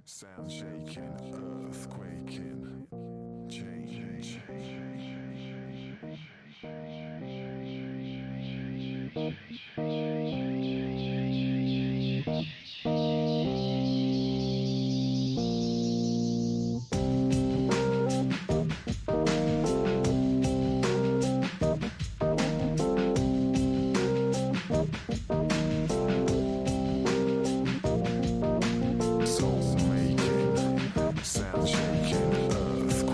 Sound shaking, earth quaking, change. Soul making, sound shaking, earth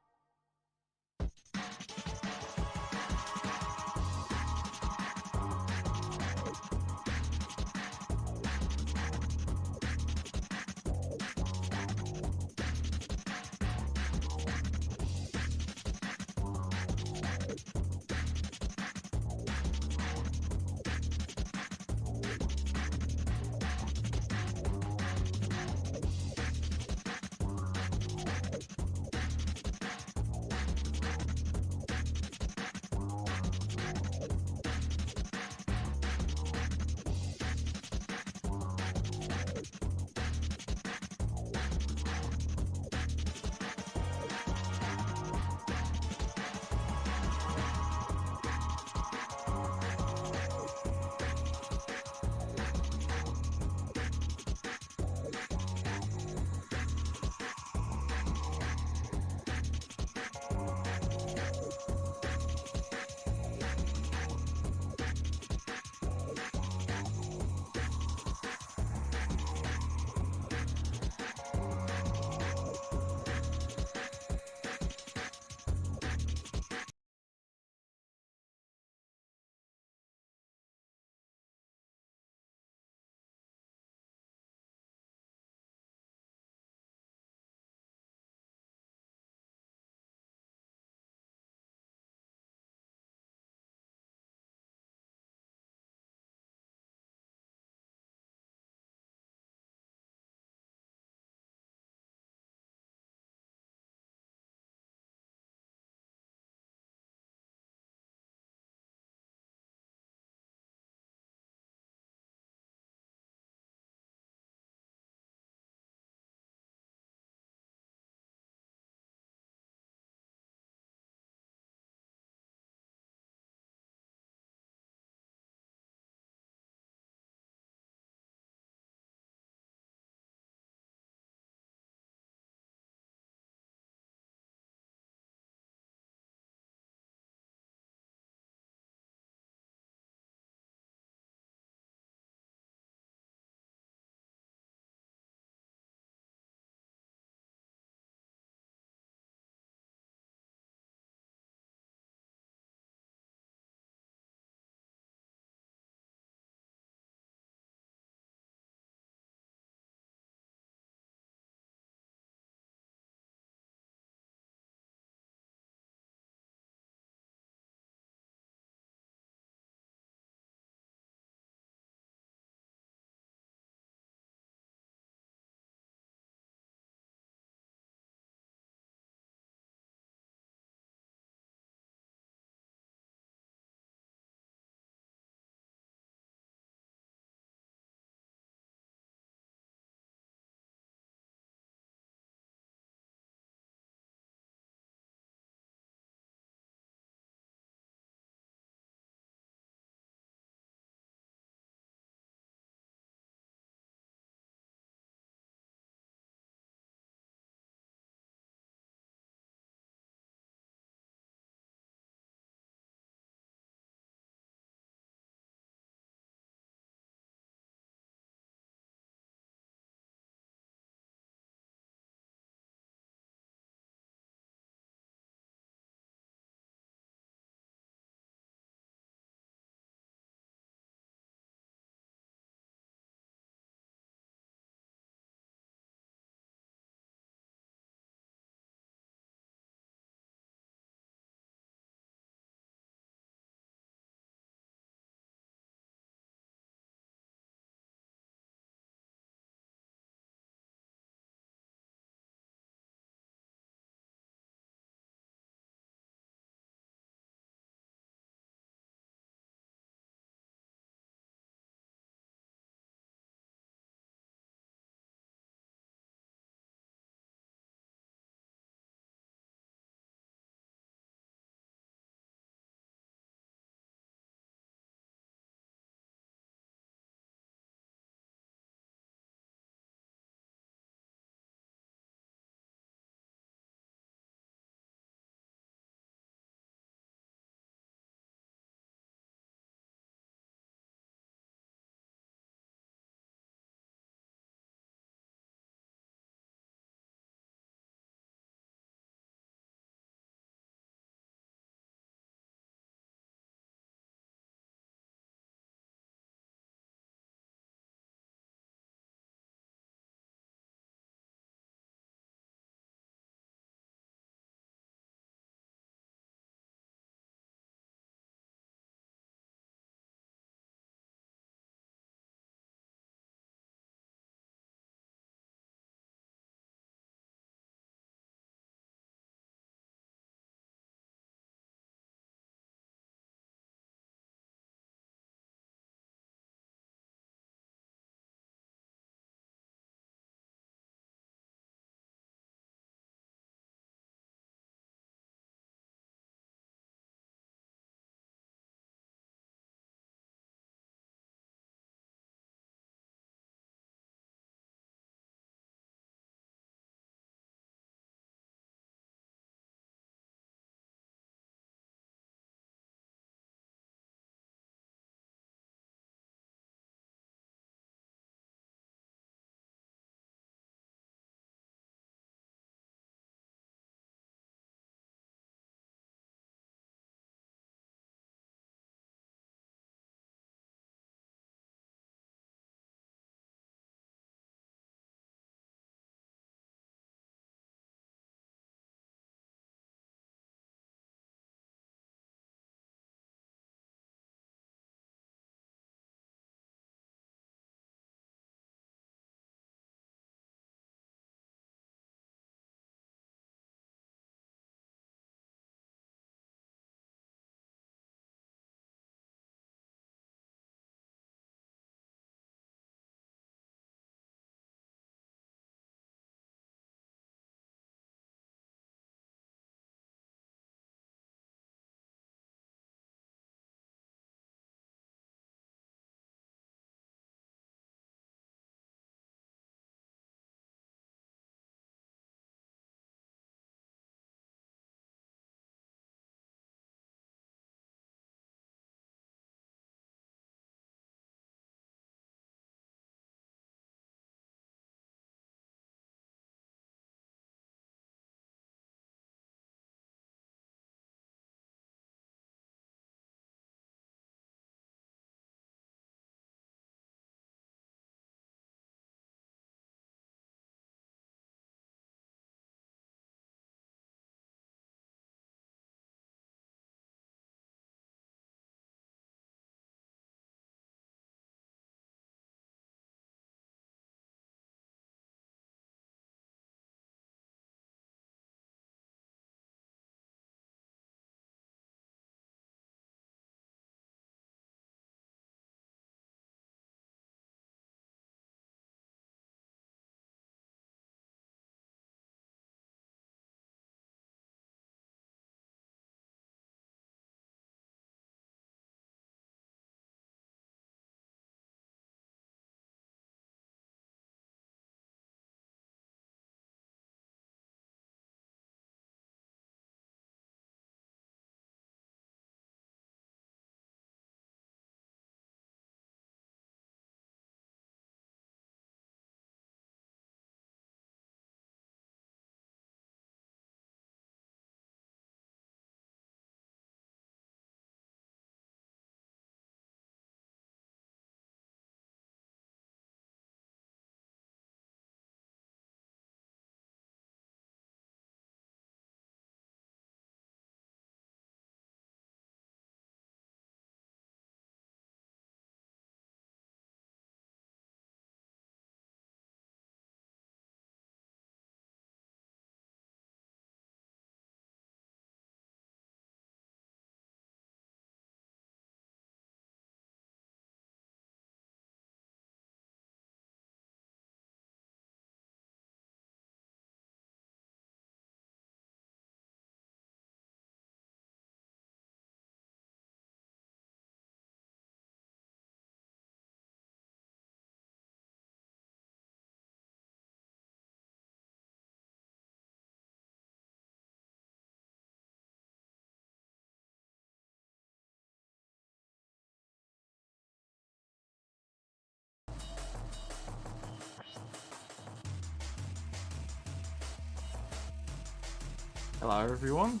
Hello, everyone.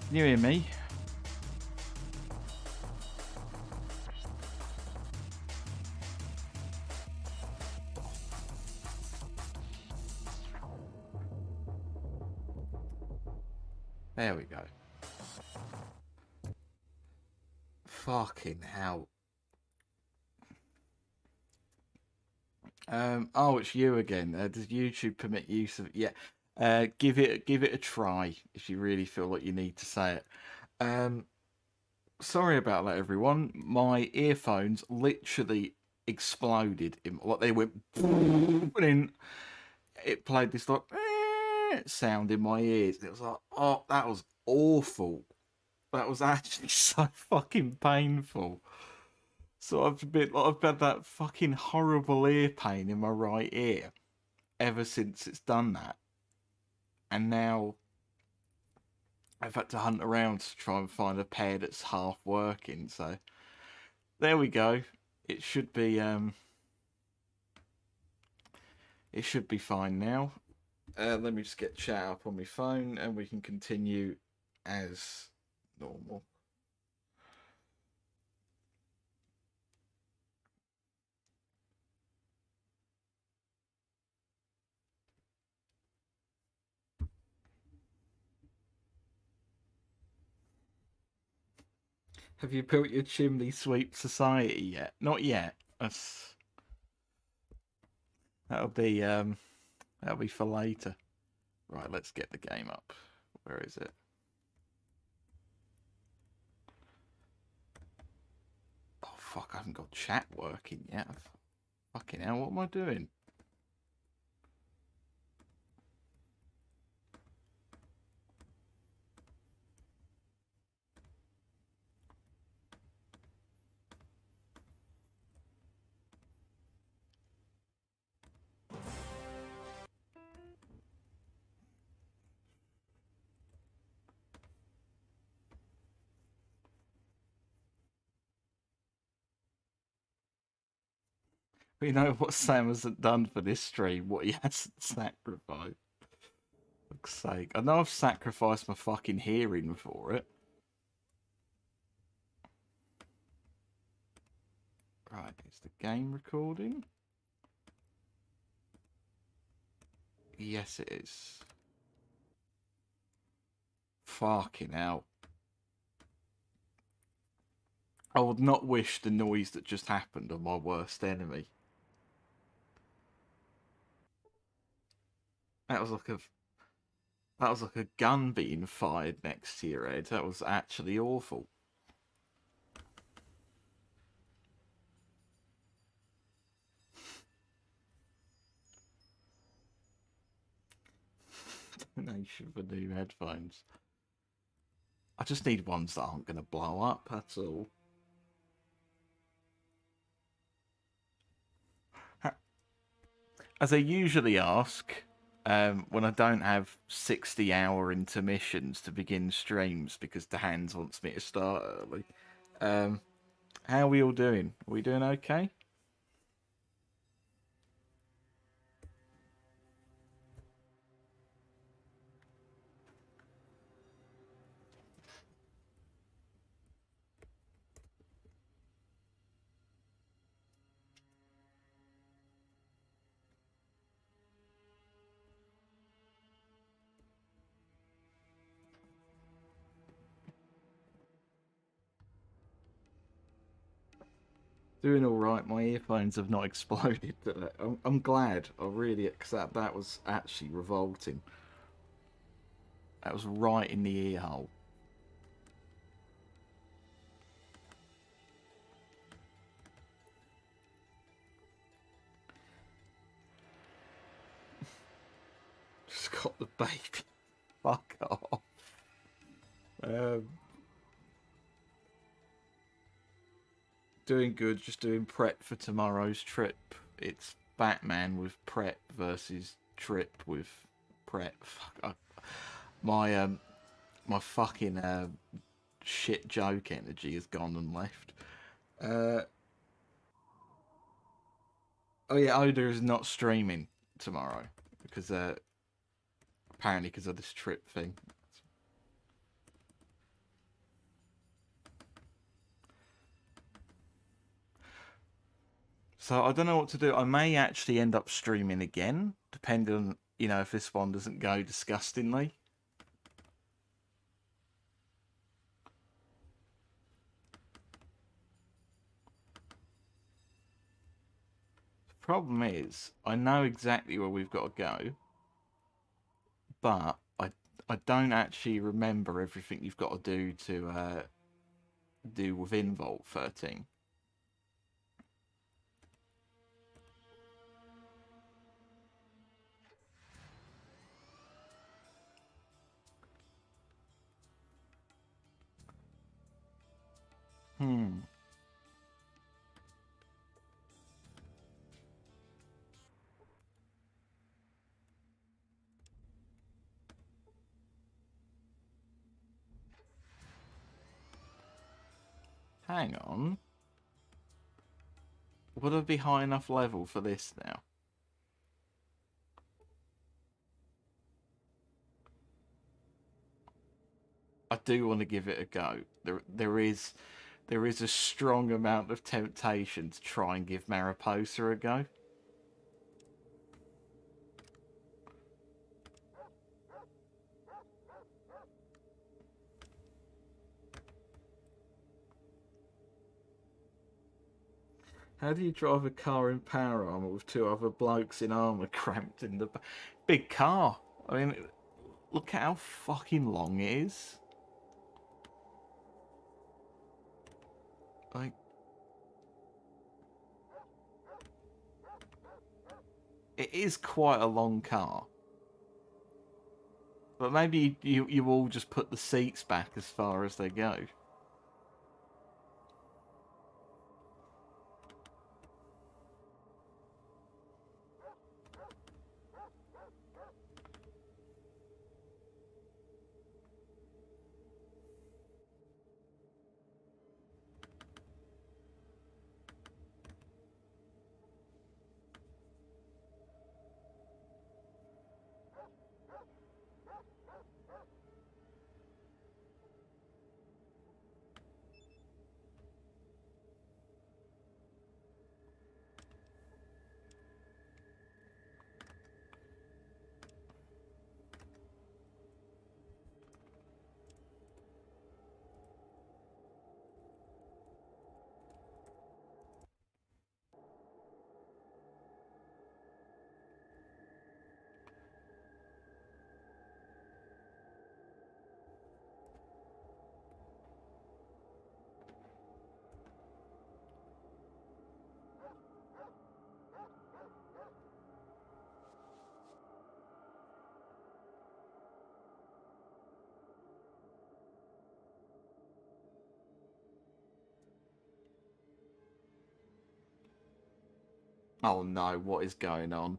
Can you hear me? There we go. Fucking hell. Oh, it's you again. Does YouTube permit use of? Yeah. Give it a try if you really feel like you need to say it. Sorry about that, everyone. My earphones literally exploded. Like they went, and then it played this like sound in my ears. It was like, oh, that was awful. That was actually so fucking painful. So I've had that fucking horrible ear pain in my right ear ever since it's done that, and now I've had to hunt around to try and find a pair that's half working. So there we go. It should be fine now. Let me just get chat up on my phone, and we can continue as normal. Have you built your chimney sweep society yet? Not yet. That'll be for later. Right, let's get the game up. Where is it? Oh fuck, I haven't got chat working yet. Fucking hell, what am I doing? We know what Sam hasn't done for this stream, what he hasn't sacrificed. For fuck's sake. I know I've sacrificed my fucking hearing for it. Right, is the game recording? Yes, it is. Fucking hell. I would not wish the noise that just happened on my worst enemy. That was like a gun being fired next to your head. That was actually awful. Donation for new headphones. I just need ones that aren't going to blow up, that's all. As I usually ask, when I don't have 60-hour intermissions to begin streams because the hands wants me to start early, how are we all doing? Are we doing okay? Doing all right. My earphones have not exploded. I'm glad. I really, because that was actually revolting. That was right in the ear hole. Just got the baby. Fuck off. Doing good. Just doing prep for tomorrow's trip. It's Batman with prep versus trip with prep. Fuck. My fucking shit joke energy has gone and left. Oh yeah, Oda is not streaming tomorrow because Apparently because of this trip thing. So I don't know what to do. I may actually end up streaming again, depending on, if this one doesn't go disgustingly. The problem is, I know exactly where we've got to go, but I don't actually remember everything you've got to do to do within Vault 13. Hang on. Would I be high enough level for this now? I do want to give it a go. There is a strong amount of temptation to try and give Mariposa a go. How do you drive a car in power armor with two other blokes in armor cramped in the big car? I mean, look at how fucking long it is. Like, it is quite a long car. But maybe you all just put the seats back as far as they go. Oh no, what is going on?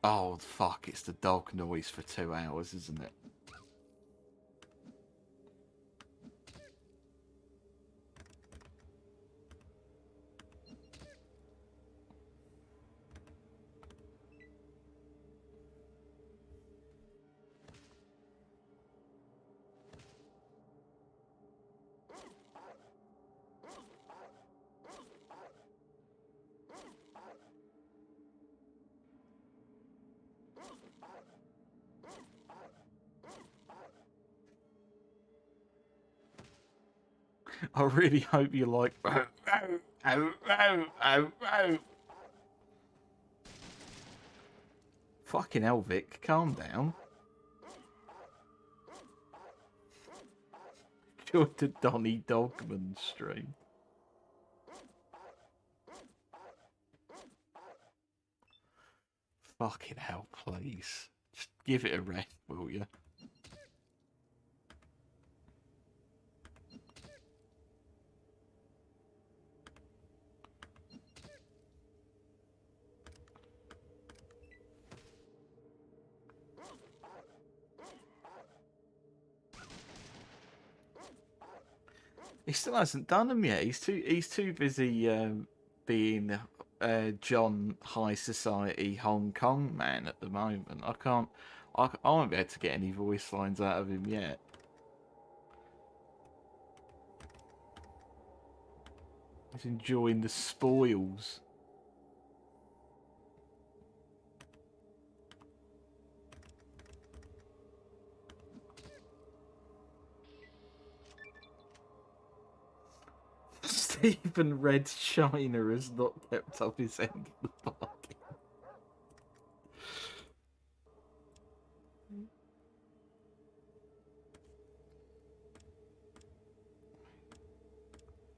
Oh fuck, it's the dog noise for 2 hours, isn't it? I really hope you like. Fucking hell, Vic, calm down. Join the Donny Dogman stream. Fucking hell, please. Just give it a rest, will you? He still hasn't done them yet. He's too busy being John High Society Hong Kong man at the moment. I can't. I won't be able to get any voice lines out of him yet. He's enjoying the spoils. Stephen Red China has not kept up his end of the bargain.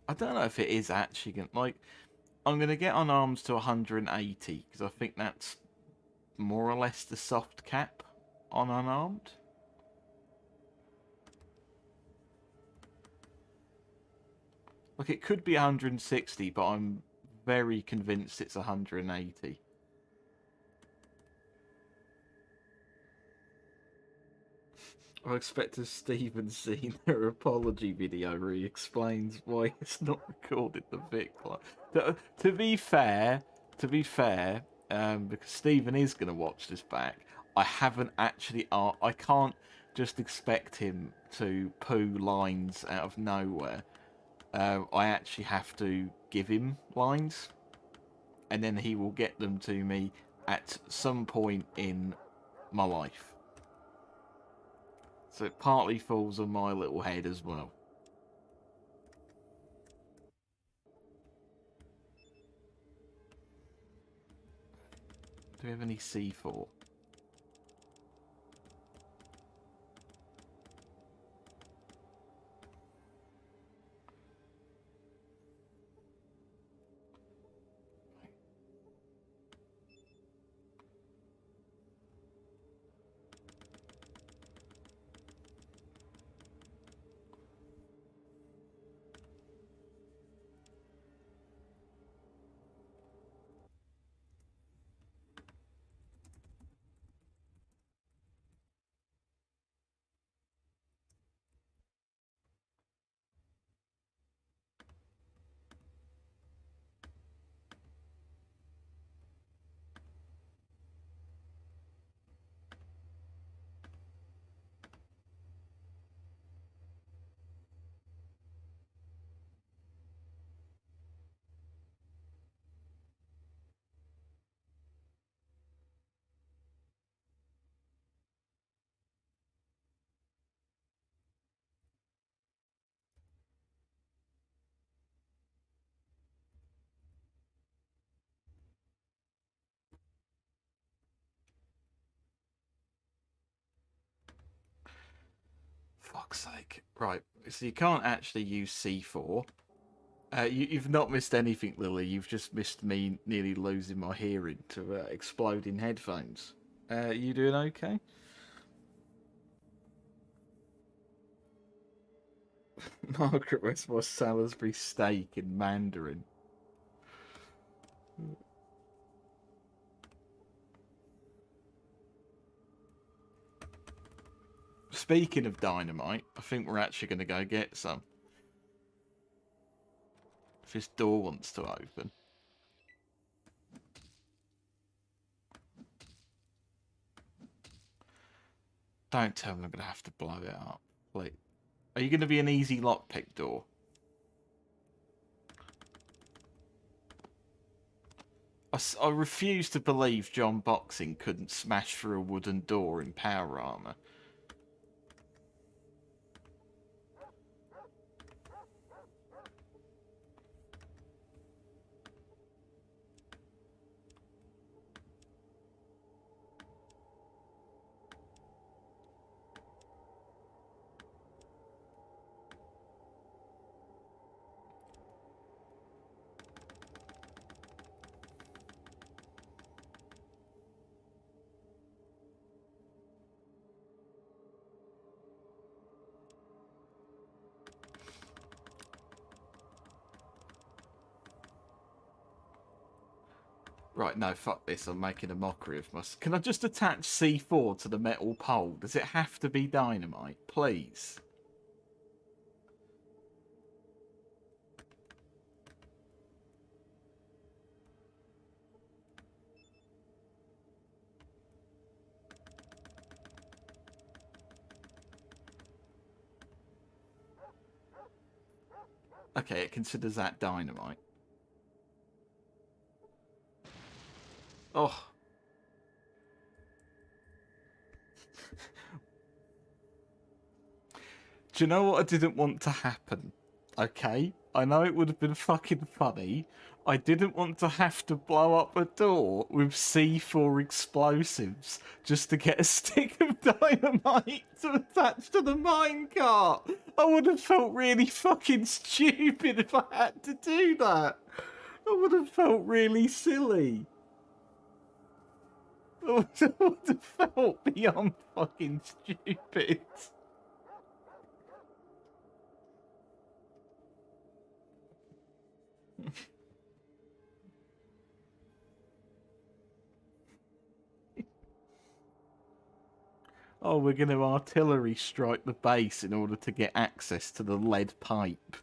I don't know if it is actually going to... Like, I'm going to get unarmed to 180, because I think that's more or less the soft cap on unarmed. Like, it could be 160, but I'm very convinced it's 180. I expect a Steven Senior apology video where he explains why it's not recorded the Vic. To be fair, because Stephen is going to watch this back, I haven't actually... I can't just expect him to poo lines out of nowhere. I actually have to give him lines, and then he will get them to me at some point in my life. So it partly falls on my little head as well. Do we have any C4? Fuck's sake. Right, so you can't actually use C4. You've not missed anything, Lily. You've just missed me nearly losing my hearing to exploding headphones. You doing okay? Margaret Westmore Salisbury steak in Mandarin. Speaking of dynamite, I think we're actually going to go get some. If this door wants to open. Don't tell me I'm going to have to blow it up. Like, are you going to be an easy lockpick door? I refuse to believe John Boxing couldn't smash through a wooden door in power armor. Right, no, fuck this. I'm making a mockery of myself. Can I just attach C4 to the metal pole? Does it have to be dynamite? Please. Okay, it considers that dynamite. Oh. Do you know what I didn't want to happen? Okay, I know it would have been fucking funny. I didn't want to have to blow up a door with C4 explosives just to get a stick of dynamite to attach to the minecart. I would have felt really fucking stupid if I had to do that. I would have felt really silly. I would have felt beyond fucking stupid. Oh, we're going to artillery strike the base in order to get access to the lead pipe.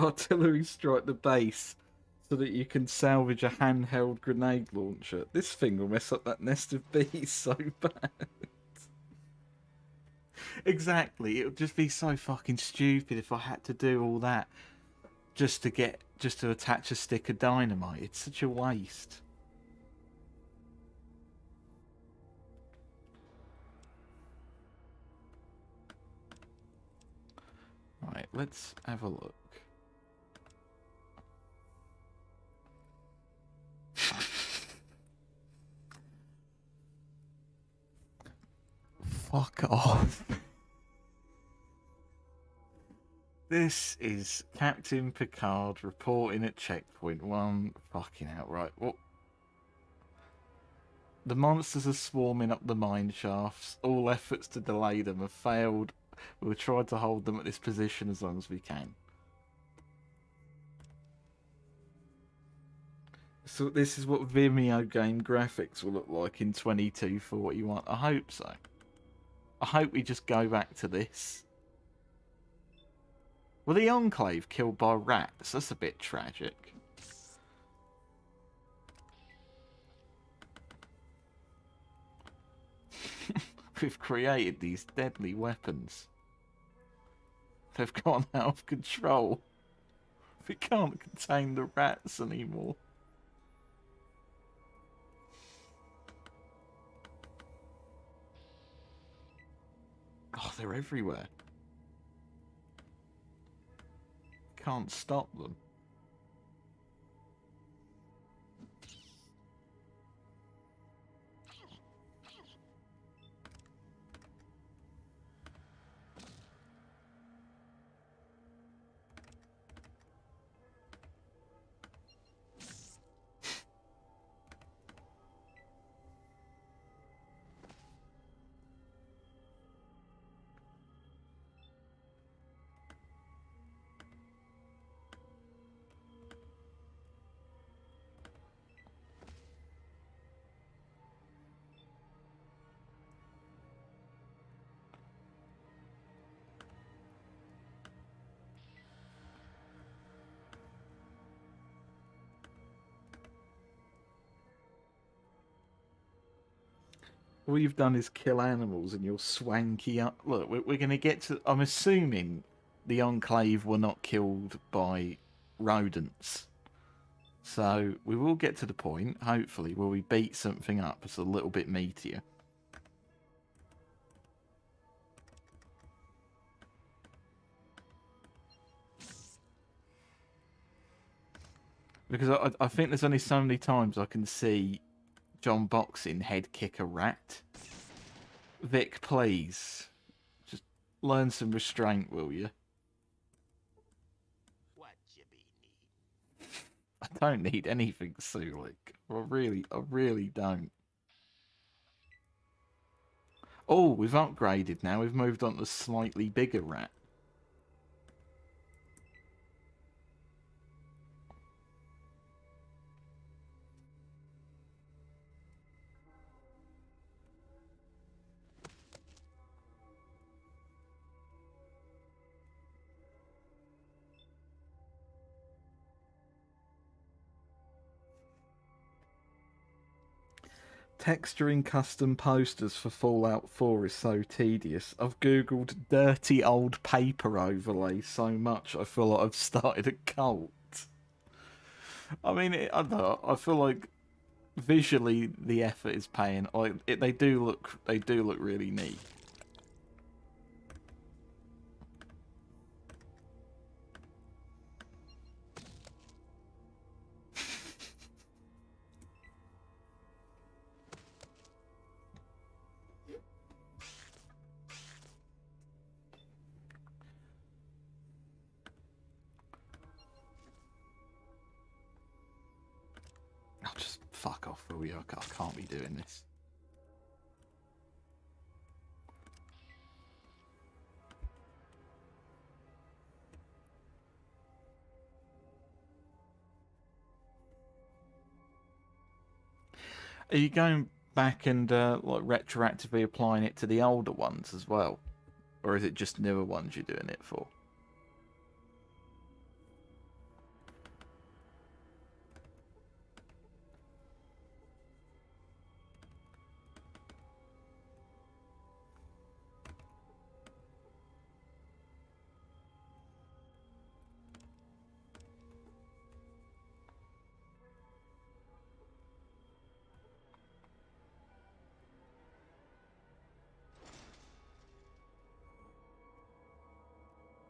Artillery strike the base so that you can salvage a handheld grenade launcher. This thing will mess up that nest of bees so bad. Exactly, it would just be so fucking stupid if I had to do all that just to attach a stick of dynamite. It's such a waste. Right, let's have a look. Fuck off. This is Captain Picard reporting at checkpoint 1. Fucking outright. What? The monsters are swarming up the mine shafts. All efforts to delay them have failed. We'll try to hold them at this position as long as we can. So this is what Vimeo game graphics will look like in 2241. I hope so. I hope we just go back to this. Were the Enclave killed by rats? That's a bit tragic. We've created these deadly weapons. They've gone out of control. We can't contain the rats anymore. Oh, they're everywhere. Can't stop them. All you've done is kill animals and you're swanky up. Look, we're going to get to... I'm assuming the Enclave were not killed by rodents. So we will get to the point, hopefully, where we beat something up that's a little bit meatier. Because I think there's only so many times I can see John Boxing head kick a rat. Vic, please. Just learn some restraint, will you? What you be need? I don't need anything, Sulik. I really don't. Oh, we've upgraded now. We've moved on to slightly bigger rat. Texturing custom posters for Fallout 4 is so tedious. I've googled dirty old paper overlay so much I feel like I've started a cult. I mean, I don't know. I feel like visually the effort is paying. They do look really neat. I'll just fuck off, will you? I can't be doing this. Are you going back and like retroactively applying it to the older ones as well, or is it just newer ones you're doing it for?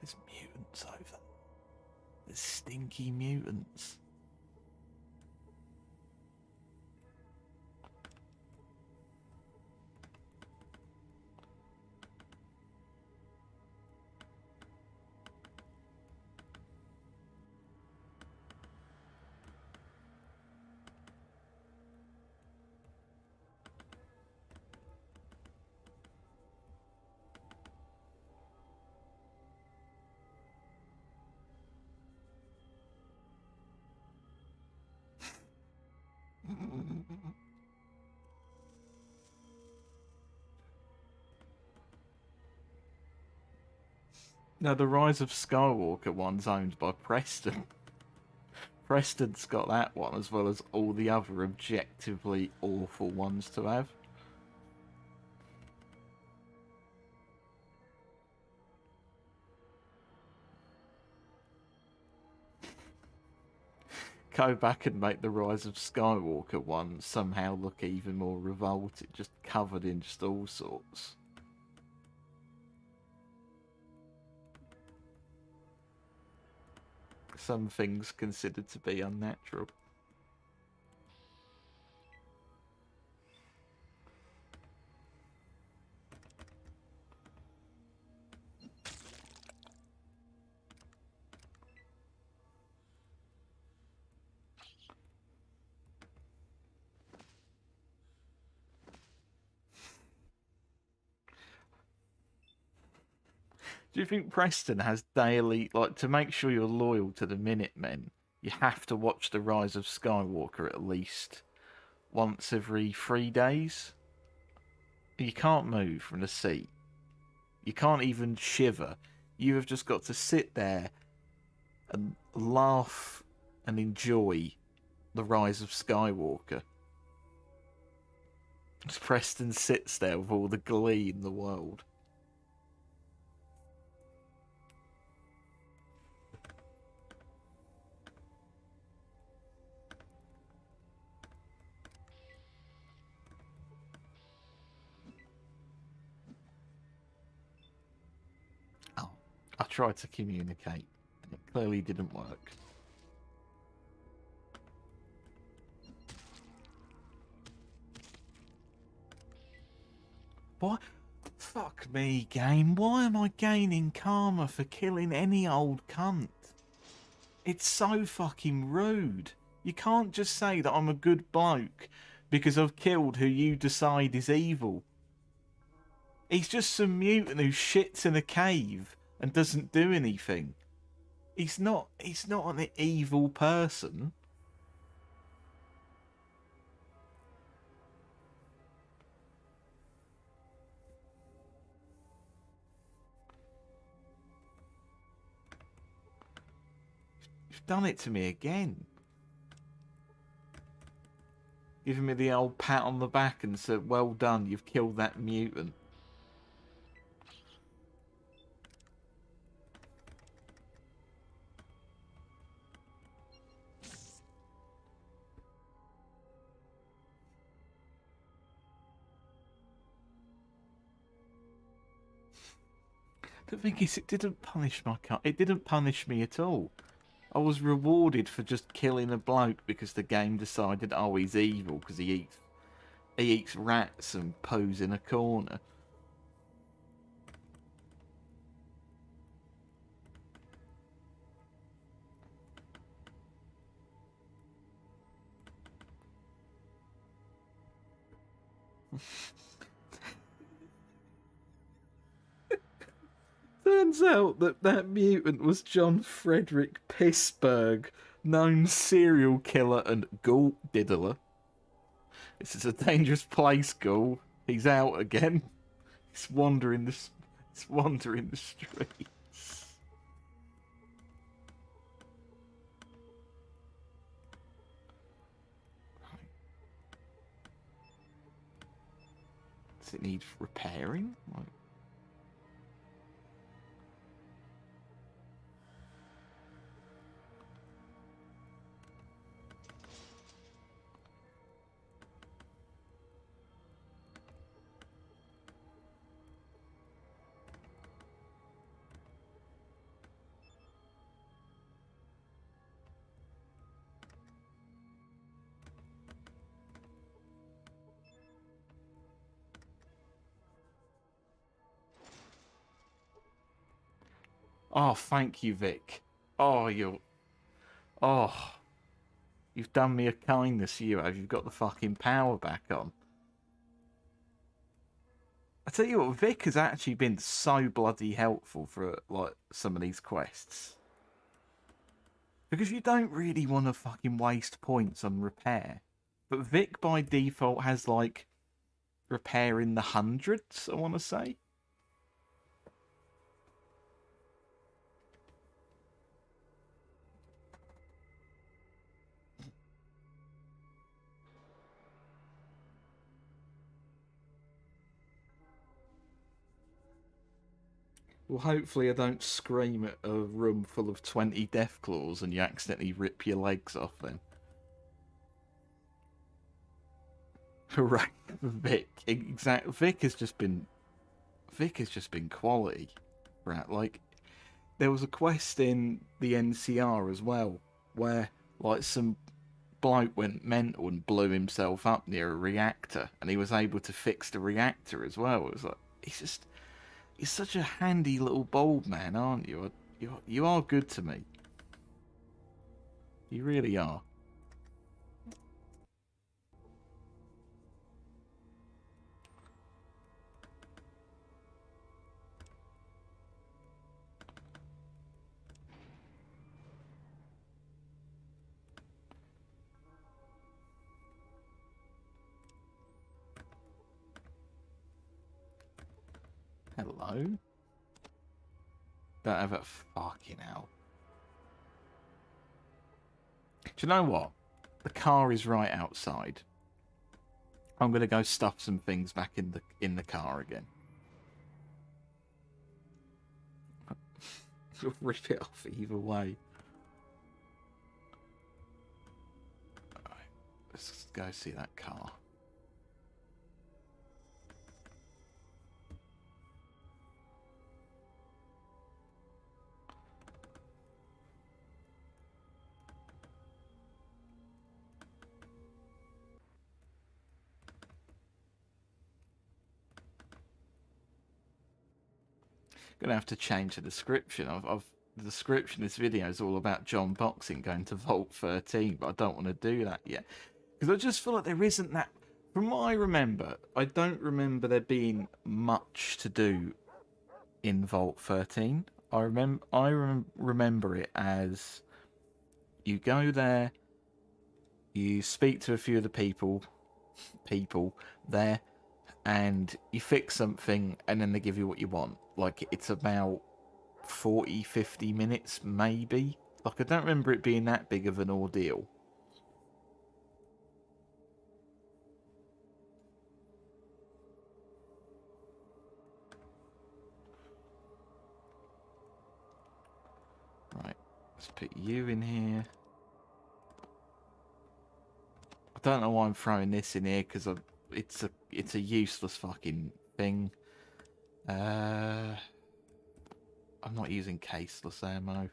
There's mutants over. There's stinky mutants. No, the Rise of Skywalker one's owned by Preston. Preston's got that one as well as all the other objectively awful ones to have. Go back and make the Rise of Skywalker one somehow look even more revolted, just covered in just all sorts. Some things considered to be unnatural. Do you think Preston has daily, like, to make sure you're loyal to the Minutemen, you have to watch The Rise of Skywalker at least once every 3 days? You can't move from the seat. You can't even shiver. You have just got to sit there and laugh and enjoy The Rise of Skywalker. As Preston sits there with all the glee in the world. Oh, I tried to communicate, and it clearly didn't work. Why? Fuck me, game. Why am I gaining karma for killing any old cunt? It's so fucking rude. You can't just say that I'm a good bloke because I've killed who you decide is evil. He's just some mutant who shits in a cave and doesn't do anything. He's not an evil person. You've done it to me again. Giving me the old pat on the back and said, well done, you've killed that mutant. The thing is, it didn't punish my cut. It didn't punish me at all. I was rewarded for just killing a bloke because the game decided, oh, he's evil because he eats rats and poos in a corner. Turns out that mutant was John Frederick Pissberg, known serial killer and ghoul diddler. This is a dangerous place, ghoul. He's out again. He's wandering the streets. Does it need repairing? Like... Oh, thank you, Vic. Oh, you've done me a kindness, you have. You've got the fucking power back on. I tell you what, Vic has actually been so bloody helpful for, like, some of these quests. Because you don't really want to fucking waste points on repair. But Vic, by default, has, like, repair in the hundreds, I want to say. Well, hopefully I don't scream at a room full of 20 Deathclaws and you accidentally rip your legs off then. Right, Vic. Exactly. Vic has just been quality. Right, like there was a quest in the NCR as well where like some bloke went mental and blew himself up near a reactor and he was able to fix the reactor as well. It was like you're such a handy little bulb man, aren't you? You are good to me. You really are. Hello? Don't have a fucking hell. Do you know what? The car is right outside. I'm gonna go stuff some things back in the car again. Rip it off either way. Alright, let's go see that car. gonna have to change the description. The description of this video is all about John Boxing going to Vault 13, but I don't want to do that yet because I just feel like there isn't that. From what I remember, I don't remember there being much to do in Vault 13. I remember it as you go there, you speak to a few of the people there, and you fix something, and then they give you what you want. Like, it's about 40-50 minutes, maybe. Like, I don't remember it being that big of an ordeal. Right, let's put you in here. I don't know why I'm throwing this in here, because it's a useless fucking thing. I'm not using caseless ammo.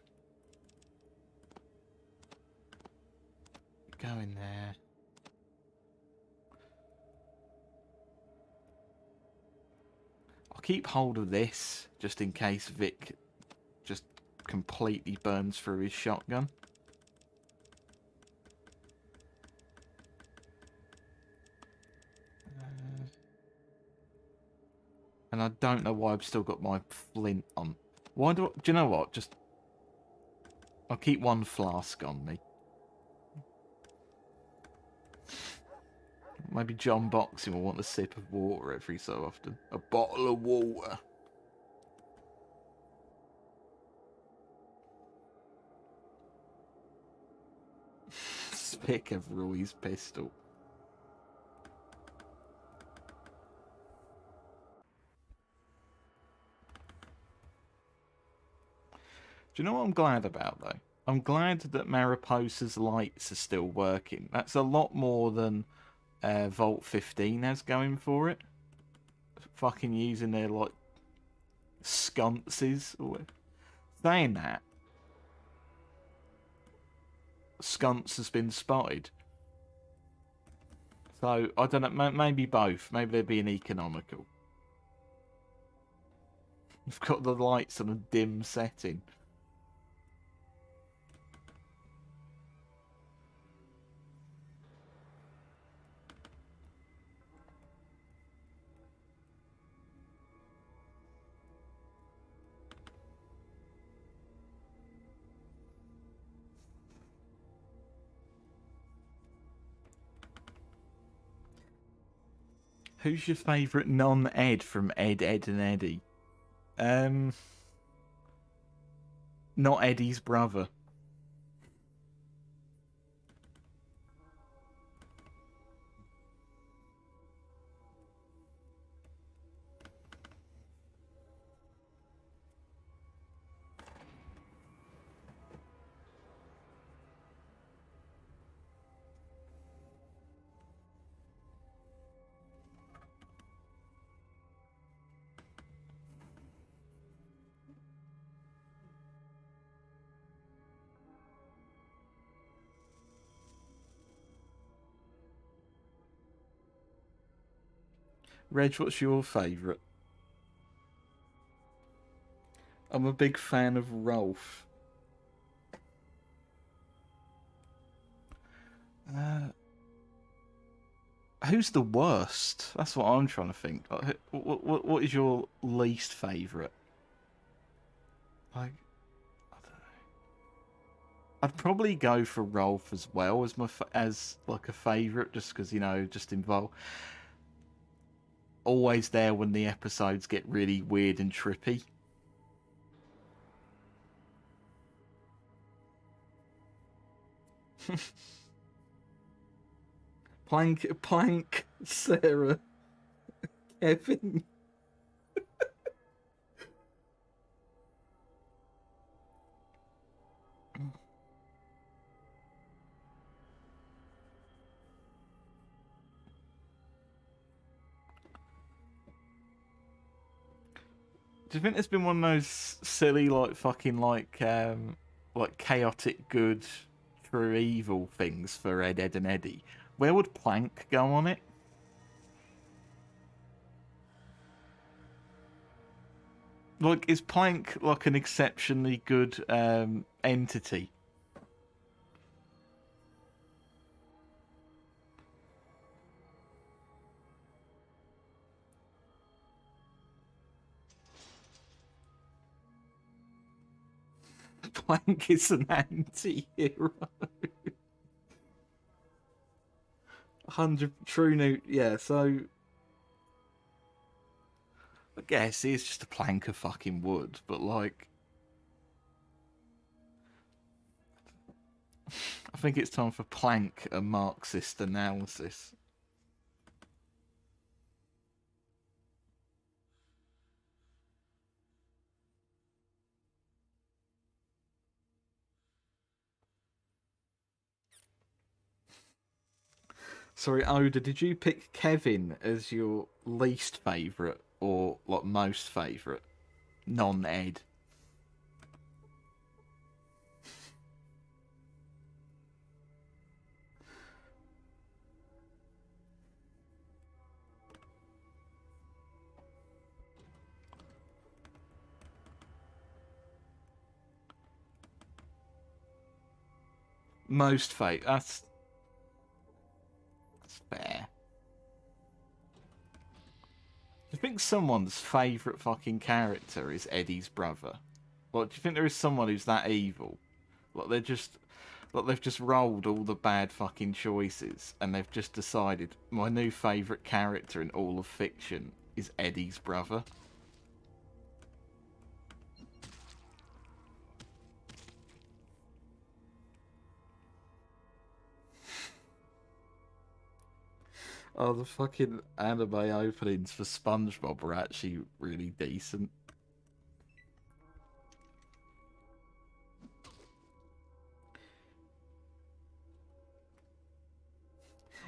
Go in there. I'll keep hold of this, just in case Vic just completely burns through his shotgun. And I don't know why I've still got my flint on. Why do you know what? Just... I'll keep one flask on me. Maybe John Boxing will want a sip of water every so often. A bottle of water. Spick of Roy's pistol. Do you know what I'm glad about, though? I'm glad that Mariposa's lights are still working. That's a lot more than Vault 15 has going for it. Fucking using their, like, sconces. Saying that, sconce has been spotted. So, I don't know, maybe both. Maybe they're being economical. We've got the lights on a dim setting. Who's your favourite non-Ed from Ed, Edd and Eddy? Not Eddie's brother. Reg, what's your favourite? I'm a big fan of Rolf. Who's the worst? That's what I'm trying to think. Like, what is your least favourite? Like, I don't know. I'd probably go for Rolf as well as as like a favourite, just because, you know, just involved. Always there when the episodes get really weird and trippy. Plank, Sarah, Kevin. Do you think there's been one of those silly, like, fucking, like chaotic good, true evil things for Ed, Edd and Eddy? Where would Plank go on it? Like, is Plank like an exceptionally good entity? Plank is an anti-hero. 100 true new, yeah, so I guess he's just a plank of fucking wood, but like I think it's time for Plank a Marxist analysis. Sorry, Oda, did you pick Kevin as your least favourite or like most favourite? Non-Ed. Most favourite. That's fair. Do you think someone's favourite fucking character is Eddie's brother? Like, do you think there is someone who's that evil? Like, they've just rolled all the bad fucking choices and they've just decided my new favourite character in all of fiction is Eddie's brother. Oh, the fucking anime openings for SpongeBob are actually really decent.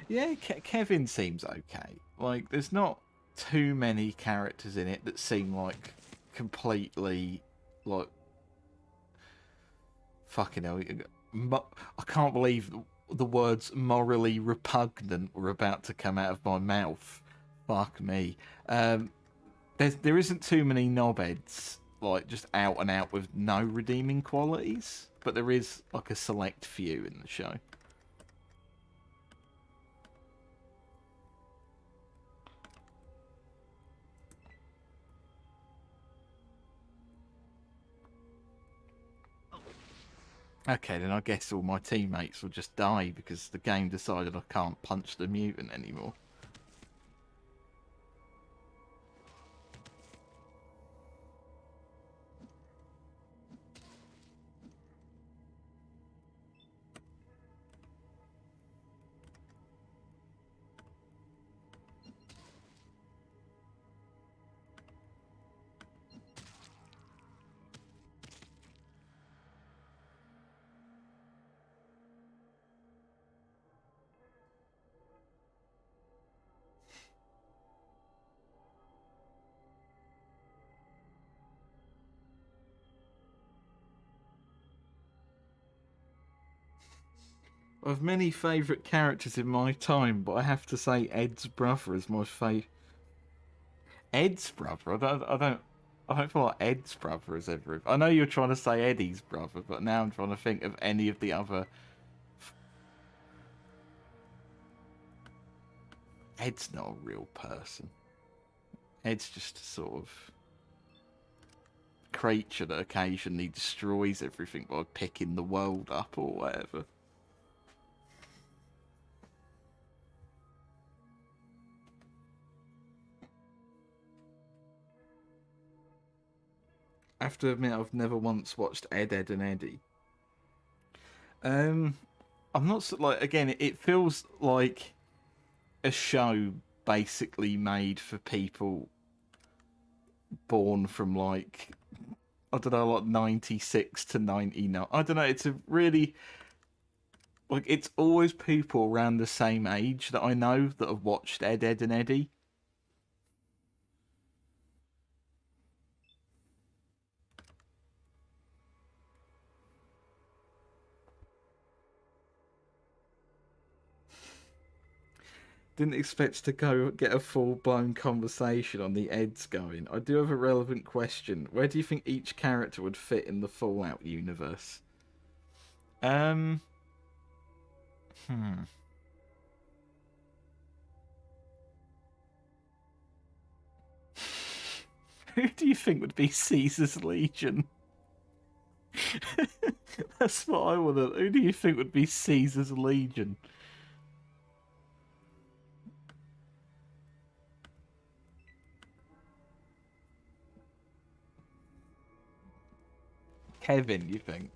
Yeah, Kevin seems okay. Like, there's not too many characters in it that seem like completely, like, fucking hell. I can't believe the words morally repugnant were about to come out of my mouth. Fuck me. There isn't too many knobheads, like, just out and out with no redeeming qualities, but there is, like, a select few in the show. Okay, then I guess all my teammates will just die because the game decided I can't punch the mutant anymore. I have many favourite characters in my time, but I have to say Ed's brother is my favourite. Ed's brother? I don't feel like Ed's brother is ever. I know you're trying to say Eddie's brother, but now I'm trying to think of any of the other. Ed's not a real person. Ed's just a sort of creature that occasionally destroys everything by picking the world up or whatever. I have to admit, I've never once watched Ed, Edd n Eddy. I'm not like, again. It feels like a show basically made for people born from like, I don't know, like 96 to 99. I don't know. It's a really, like, it's always people around the same age that I know that have watched Ed, Edd n Eddy. Didn't expect to go get a full-blown conversation on the Eds going. I do have a relevant question. Where do you think each character would fit in the Fallout universe? Hmm. Who do you think would be Caesar's Legion? That's what I want to. Who do you think would be Caesar's Legion? Kevin, you think?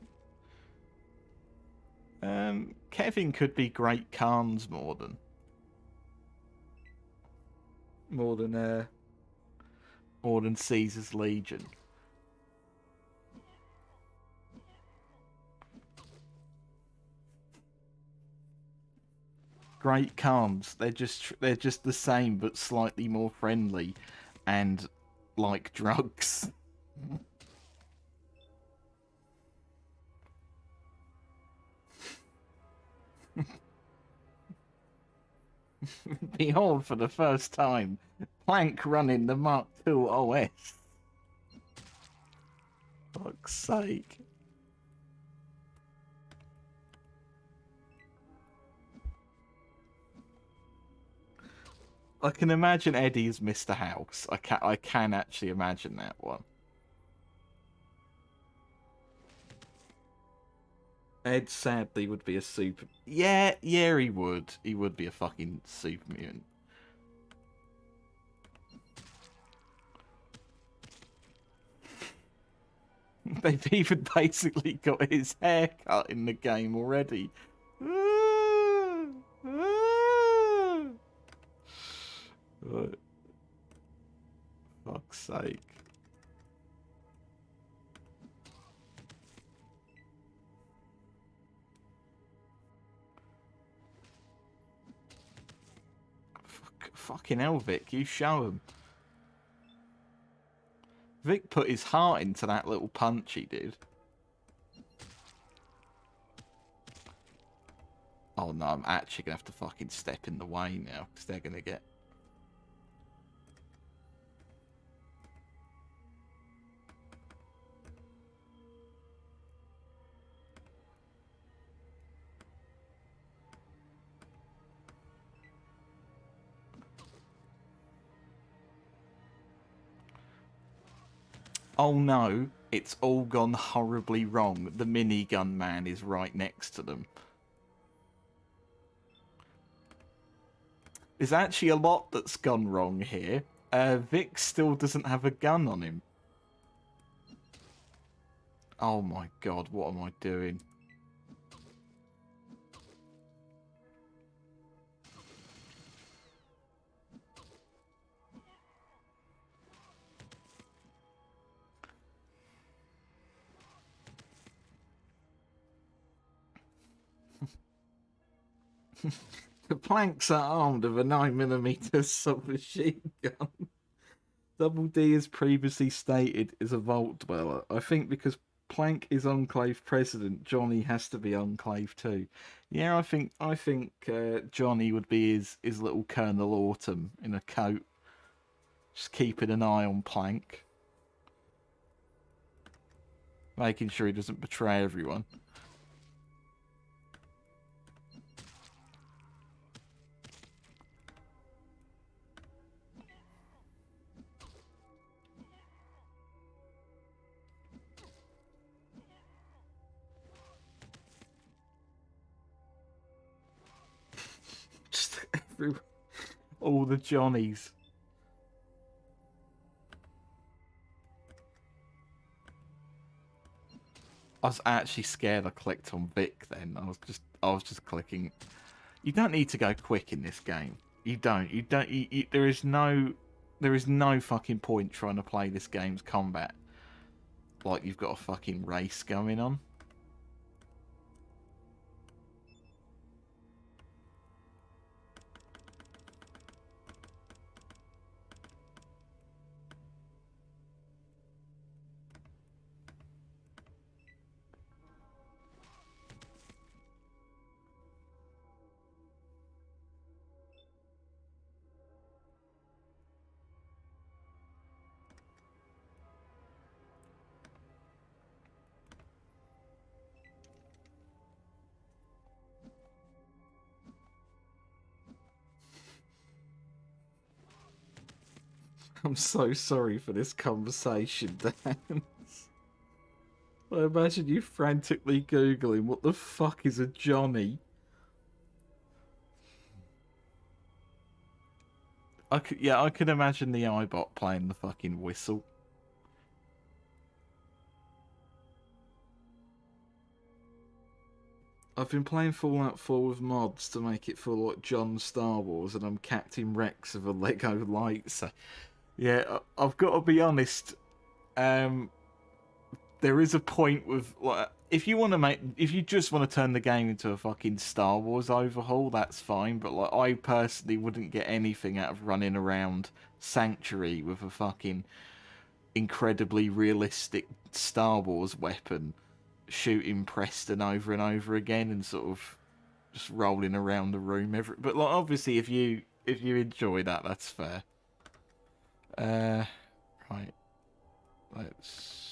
Kevin could be Great Khan's more than Caesar's Legion. Great Khans, they're just the same but slightly more friendly, and like drugs. Behold, for the first time, Plank running the Mark II OS. Fuck's sake. I can imagine Eddie as Mr. House. I can actually imagine that one. Ed sadly would be a super. Yeah, he would. He would be a fucking super mutant. They've even basically got his hair cut in the game already. Right. Fuck's sake. Fucking hell, Vic, you show him. Vic put his heart into that little punch he did. Oh no, I'm actually gonna have to fucking step in the way now, because they're gonna get... Oh no, it's all gone horribly wrong. The minigun man is right next to them. There's actually a lot that's gone wrong here. Vic still doesn't have a gun on him. Oh my god, what am I doing? The Planks are armed with a 9mm submachine gun. Double D, as previously stated, is a vault dweller. I think because Plank is Enclave president, Johnny has to be Enclave too. Yeah, I think Johnny would be his little Colonel Autumn in a coat, just keeping an eye on Plank, making sure he doesn't betray everyone. Just all the Johnnies. I was actually scared I clicked on Vic then. I was just clicking. You don't need to go quick in this game. You don't. There is no fucking point trying to play this game's combat like you've got a fucking race going on. I'm so sorry for this conversation, Dan. I imagine you frantically Googling what the fuck is a Johnny. I could imagine the iBot playing the fucking whistle. I've been playing Fallout 4 with mods to make it feel like John Star Wars, and I'm Captain Rex of a Lego light. Yeah, I've got to be honest. There is a point with like if you just want to turn the game into a fucking Star Wars overhaul, that's fine. But like I personally wouldn't get anything out of running around Sanctuary with a fucking incredibly realistic Star Wars weapon, shooting Preston over and over again, and sort of just rolling around the room. But like obviously, if you enjoy that, that's fair. Right, let's.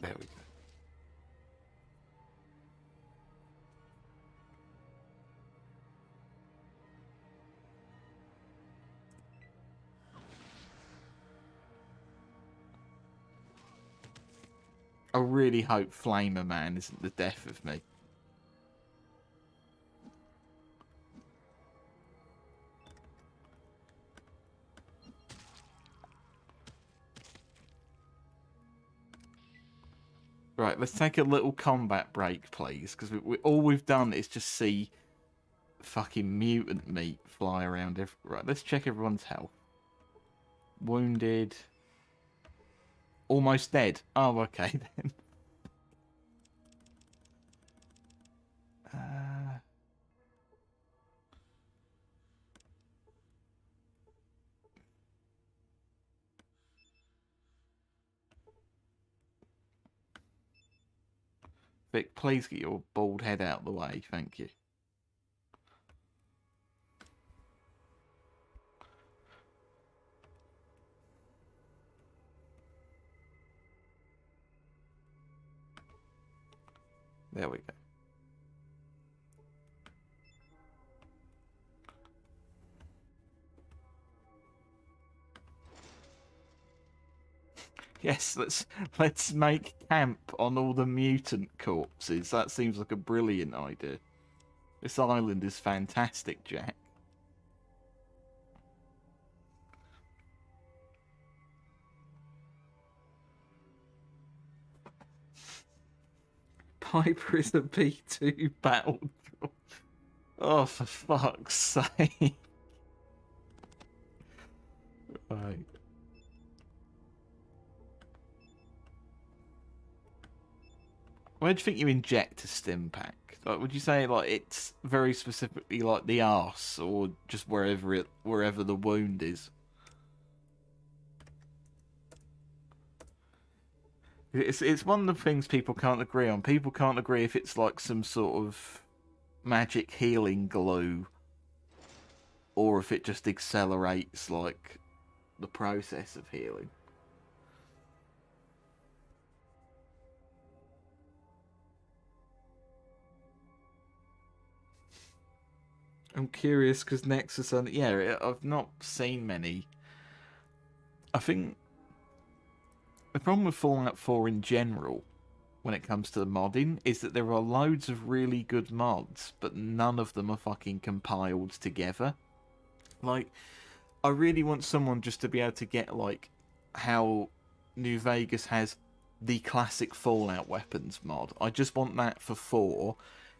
There we go. I really hope Flamer Man isn't the death of me. Right, let's take a little combat break, please, because all we've done is just see fucking mutant meat fly around. Right, let's check everyone's health. Wounded. Almost dead. Oh, okay then. Vic, please get your bald head out of the way. Thank you. There we go. Yes, let's make camp on all the mutant corpses. That seems like a brilliant idea. This island is fantastic, Jack. Piper is a B2 battle. Oh, for fuck's sake. Right. Where do you think you inject a stim pack? Like, would you say like it's very specifically like the arse, or just wherever the wound is? It's one of the things people can't agree on. People can't agree if it's like some sort of magic healing glue, or if it just accelerates like the process of healing. I'm curious because Nexus, yeah, I've not seen many. I think the problem with Fallout 4 in general, when it comes to the modding, is that there are loads of really good mods, but none of them are fucking compiled together. Like, I really want someone just to be able to get, like, how New Vegas has the classic Fallout weapons mod. I just want that for 4.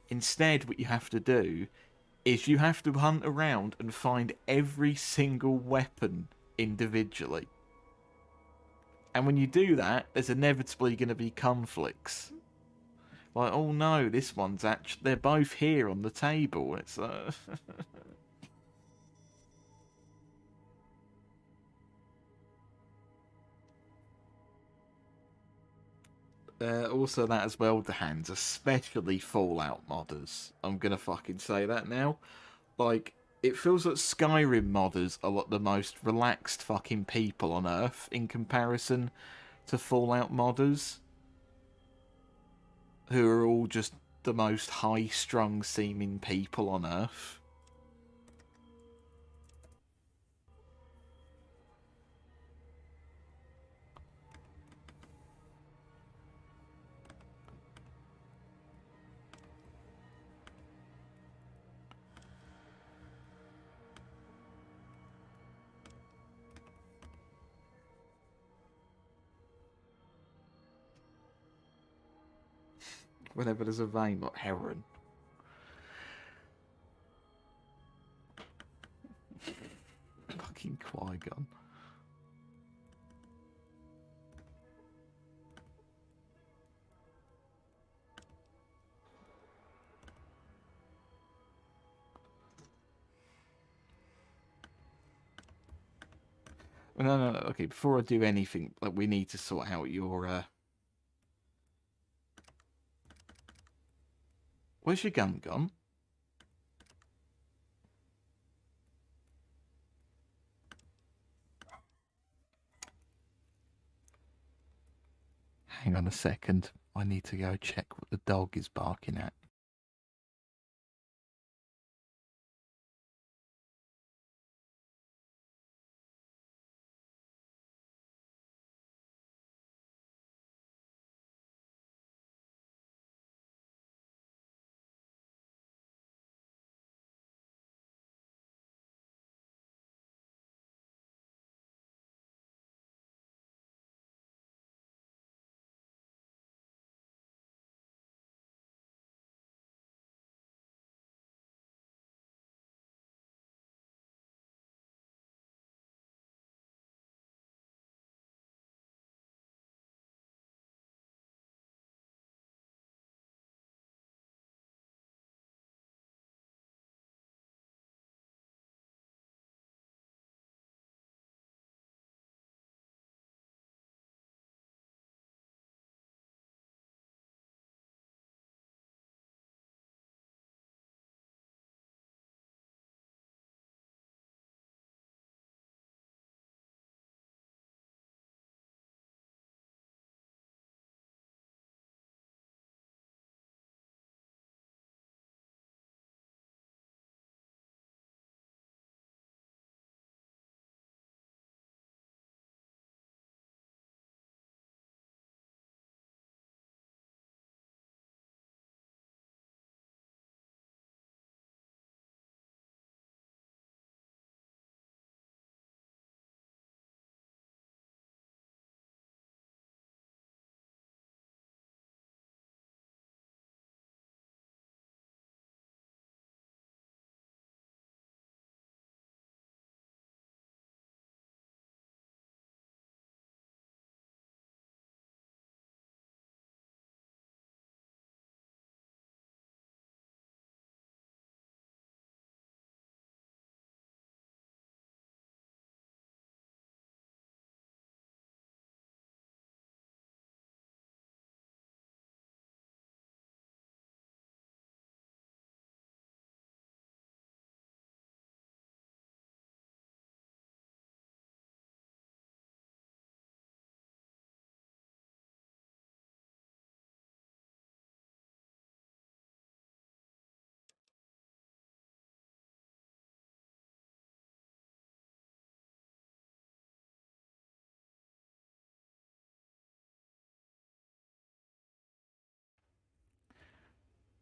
Instead, what you have to do is you have to hunt around and find every single weapon individually. And when you do that, there's inevitably going to be conflicts. Like, oh no, this one's actually... They're both here on the table. It's... also that as well, the hands, especially Fallout modders. I'm gonna fucking say that now. Like, it feels like Skyrim modders are like the most relaxed fucking people on Earth in comparison to Fallout modders, who are all just the most high-strung seeming people on Earth. Whenever there's a vein, like heroin. Fucking Qui-Gon. No. Okay, before I do anything, like, we need to sort out your, Where's your gun gone? Hang on a second. I need to go check what the dog is barking at.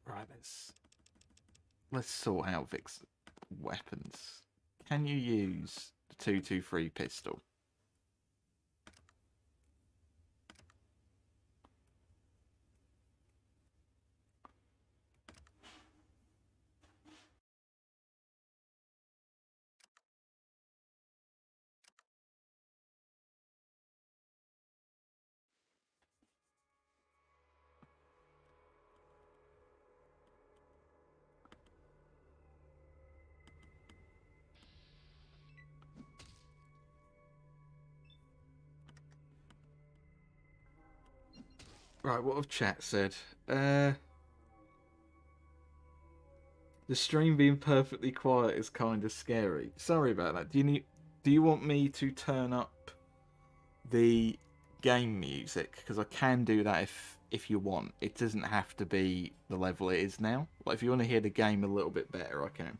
Right, let's sort out Vic's weapons. Can you use the 223 pistol? Right, what have chat said? The stream being perfectly quiet is kind of scary. Sorry about that. Do you want me to turn up the game music, because I can do that if you want. It doesn't have to be the level it is now. Like if you want to hear the game a little bit better, I can.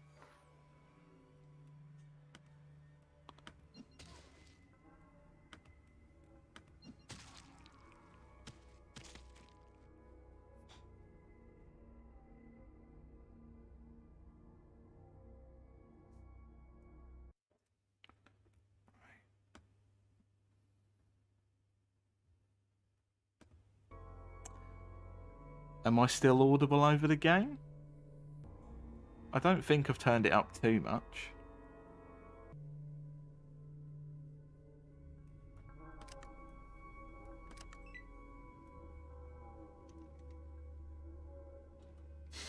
Am I still audible over the game? I don't think I've turned it up too much.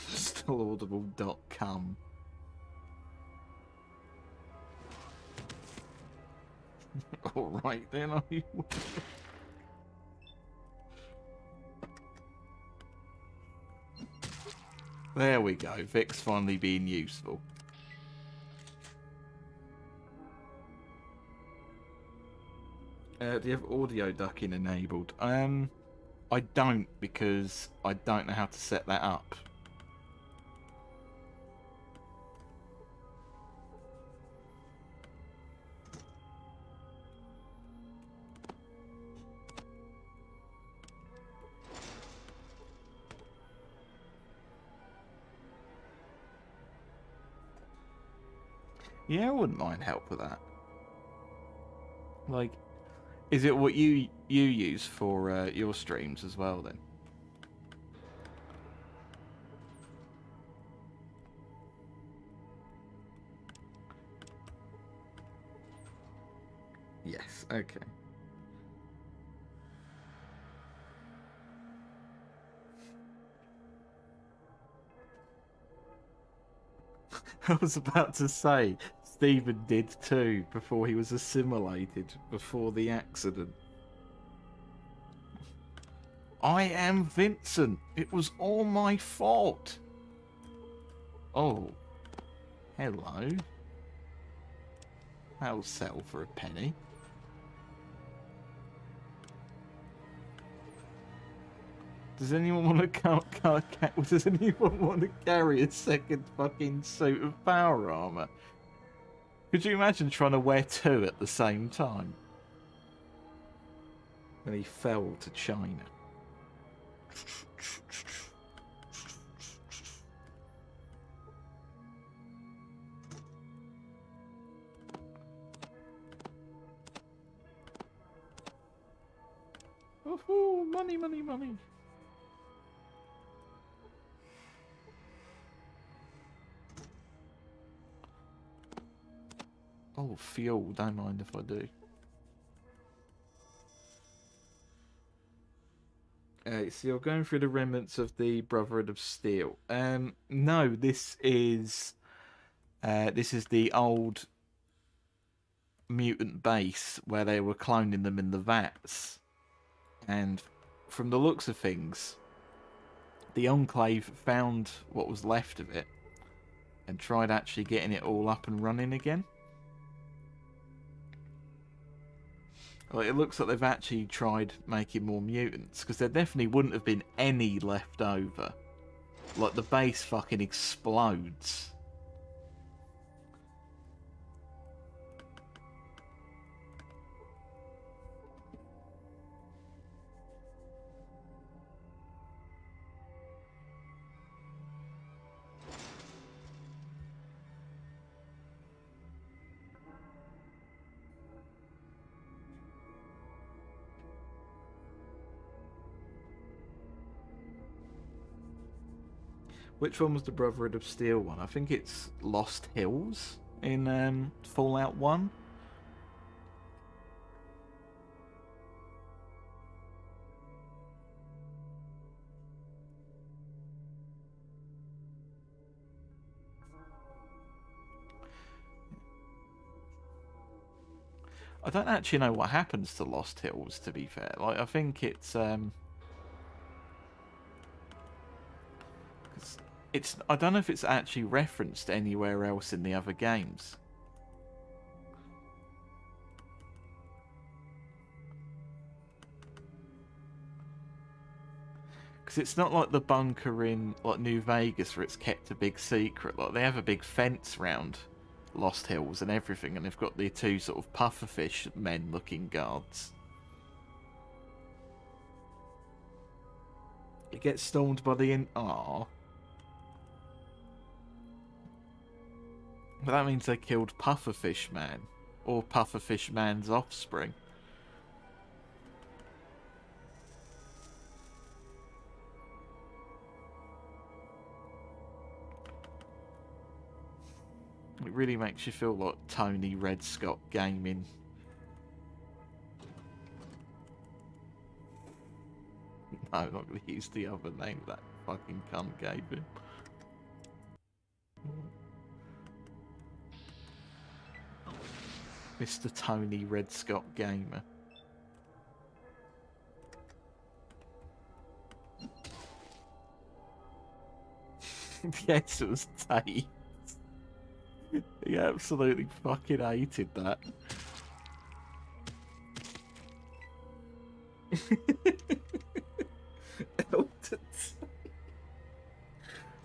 Stillaudible.com. Alright then, I will. There we go, Vic's finally being useful. Do you have audio ducking enabled? I don't, because I don't know how to set that up. Yeah, I wouldn't mind help with that. Like, is it what you use for your streams as well then? Yes, okay. I was about to say, Stephen did too, before he was assimilated, before the accident. I am Vincent. It was all my fault. Oh. Hello. That'll sell for a penny. Does anyone want to does anyone want to carry a second fucking suit of power armor? Could you imagine trying to wear two at the same time? And he fell to China. Oh, money, money, money. Oh, fuel. Don't mind if I do. So you're going through the remnants of the Brotherhood of Steel. No, this is the old mutant base where they were cloning them in the vats. And from the looks of things, the Enclave found what was left of it and tried actually getting it all up and running again. Well, it looks like they've actually tried making more mutants, because there definitely wouldn't have been any left over. Like, the base fucking explodes. Which one was the Brotherhood of Steel one? I think it's Lost Hills in Fallout 1. I don't actually know what happens to Lost Hills, to be fair. Like, I think it's I don't know if it's actually referenced anywhere else in the other games. Because it's not like the bunker in like New Vegas where it's kept a big secret. Like they have a big fence round Lost Hills and everything, and they've got the two sort of pufferfish men-looking guards. It gets stormed by the But that means they killed Pufferfish Man, or Pufferfish Man's offspring. It really makes you feel like Tony Red Scott Gaming. No, I'm not going to use the other name that fucking cunt gave him. Mr. Tony Red Scott Gamer. Yes, it was Tate. He absolutely fucking hated that.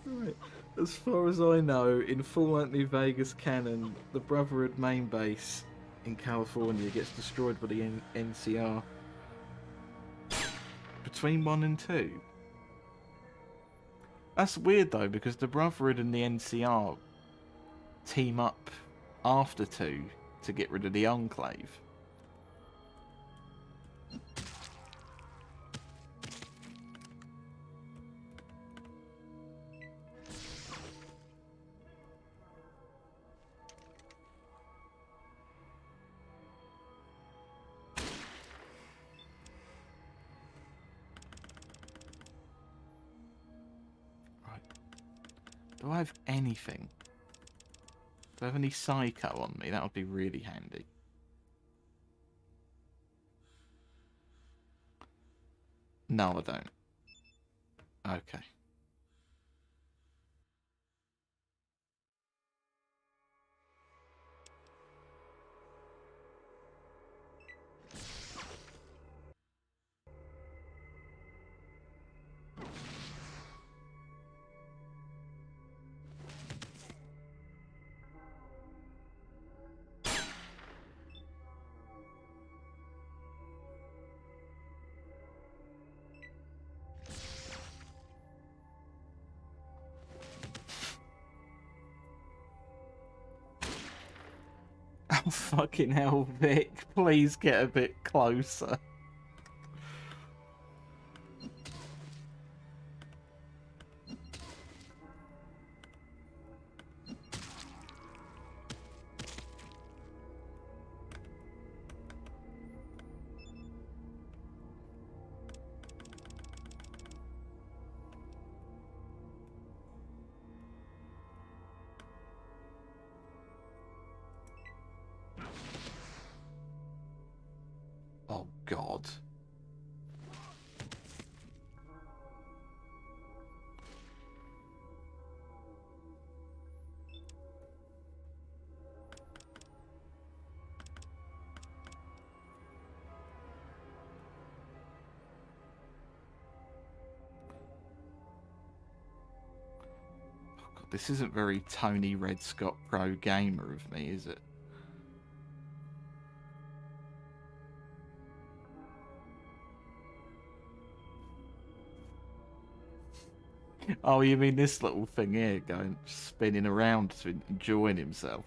Right. As far as I know, in Fallout New Vegas canon, the Brotherhood main base in California gets destroyed by the NCR. Between 1 and 2. That's weird though, because the Brotherhood and the NCR team up after 2 to get rid of the Enclave. Right. Do I have anything? Do I have any Psycho on me? That would be really handy. No, I don't. Okay. Oh, fucking hell, Vic. Please get a bit closer. Oh, God. This isn't very Tony Red Scott Pro Gamer of me, is it? Oh, you mean this little thing here going spinning around to enjoying himself?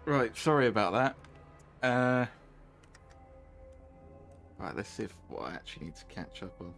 Right, sorry about that. Right, let's see what I actually need to catch up on.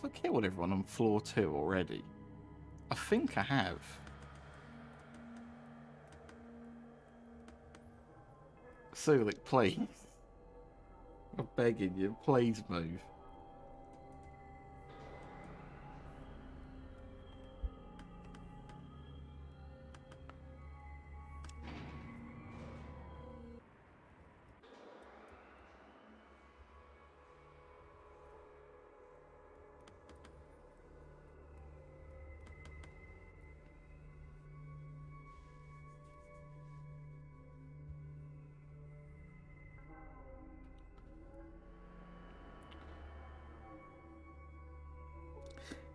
Have I killed everyone on floor 2 already? I think I have. Sulik, please. I'm begging you, please move.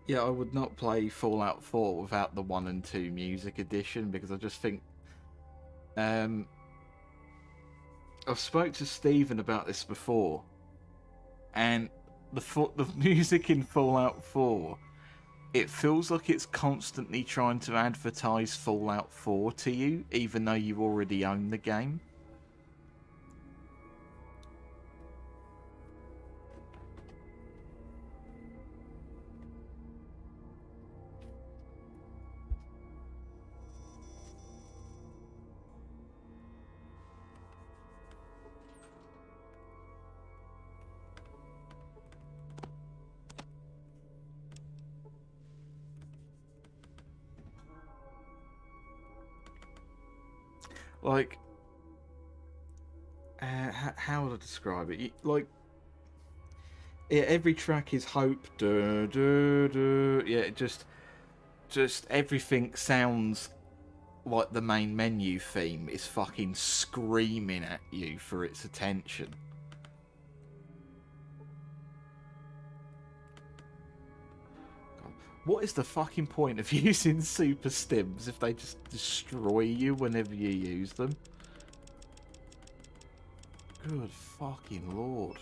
Yeah, I would not play Fallout 4 without the 1 and 2 music edition because I just think I've spoke to Stephen about this before, and the music in Fallout 4, it feels like it's constantly trying to advertise Fallout 4 to you, even though you already own the game. Like, how would I describe it? Like, yeah, every track is hope. Duh, duh, duh. Yeah, just everything sounds like the main menu theme is fucking screaming at you for its attention. God, what is the fucking point of using super stims if they just destroy you whenever you use them? Good fucking lord.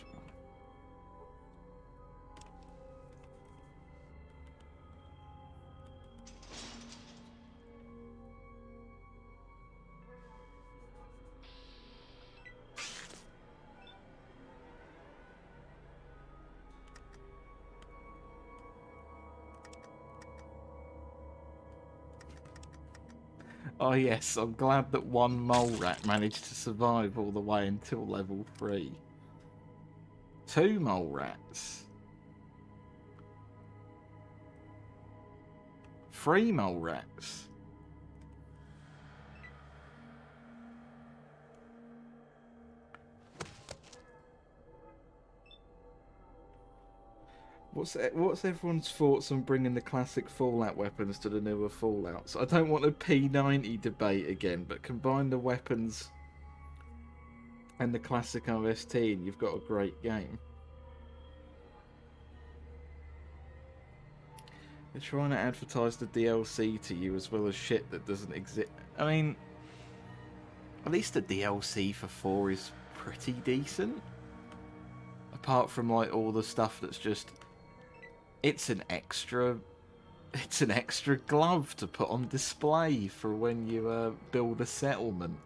Oh yes, I'm glad that one mole rat managed to survive all the way until level 3. 2 mole rats. 3 mole rats. What's everyone's thoughts on bringing the classic Fallout weapons to the newer Fallouts? I don't want a P90 debate again, but combine the weapons and the classic OST and you've got a great game. They're trying to advertise the DLC to you as well as shit that doesn't exist. I mean, at least the DLC for 4 is pretty decent. Apart from like all the stuff that's just... It's an extra glove to put on display for when you build a settlement.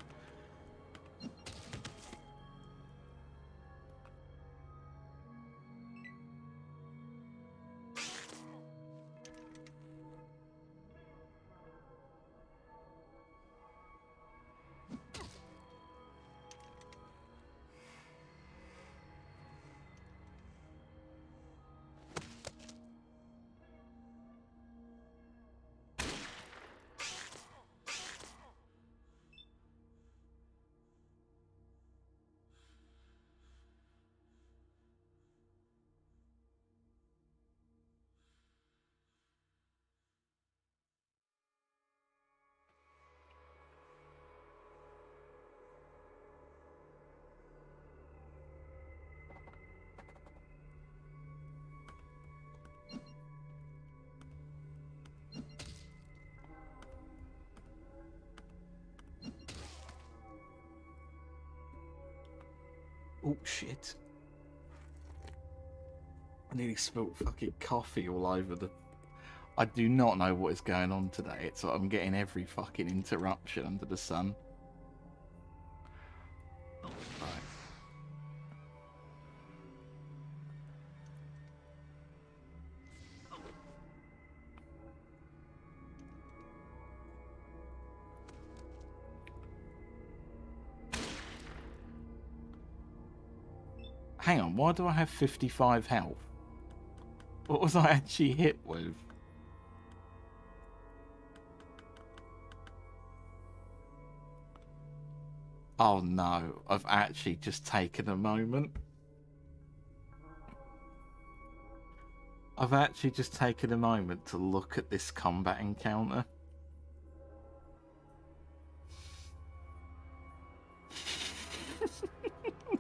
Oh shit. I nearly spilt fucking coffee all over the... I do not know what is going on today. It's like I'm getting every fucking interruption under the sun. Right. Hang on, why do I have 55 health? What was I actually hit with? Oh no, I've actually just taken a moment. I've actually just taken a moment to look at this combat encounter.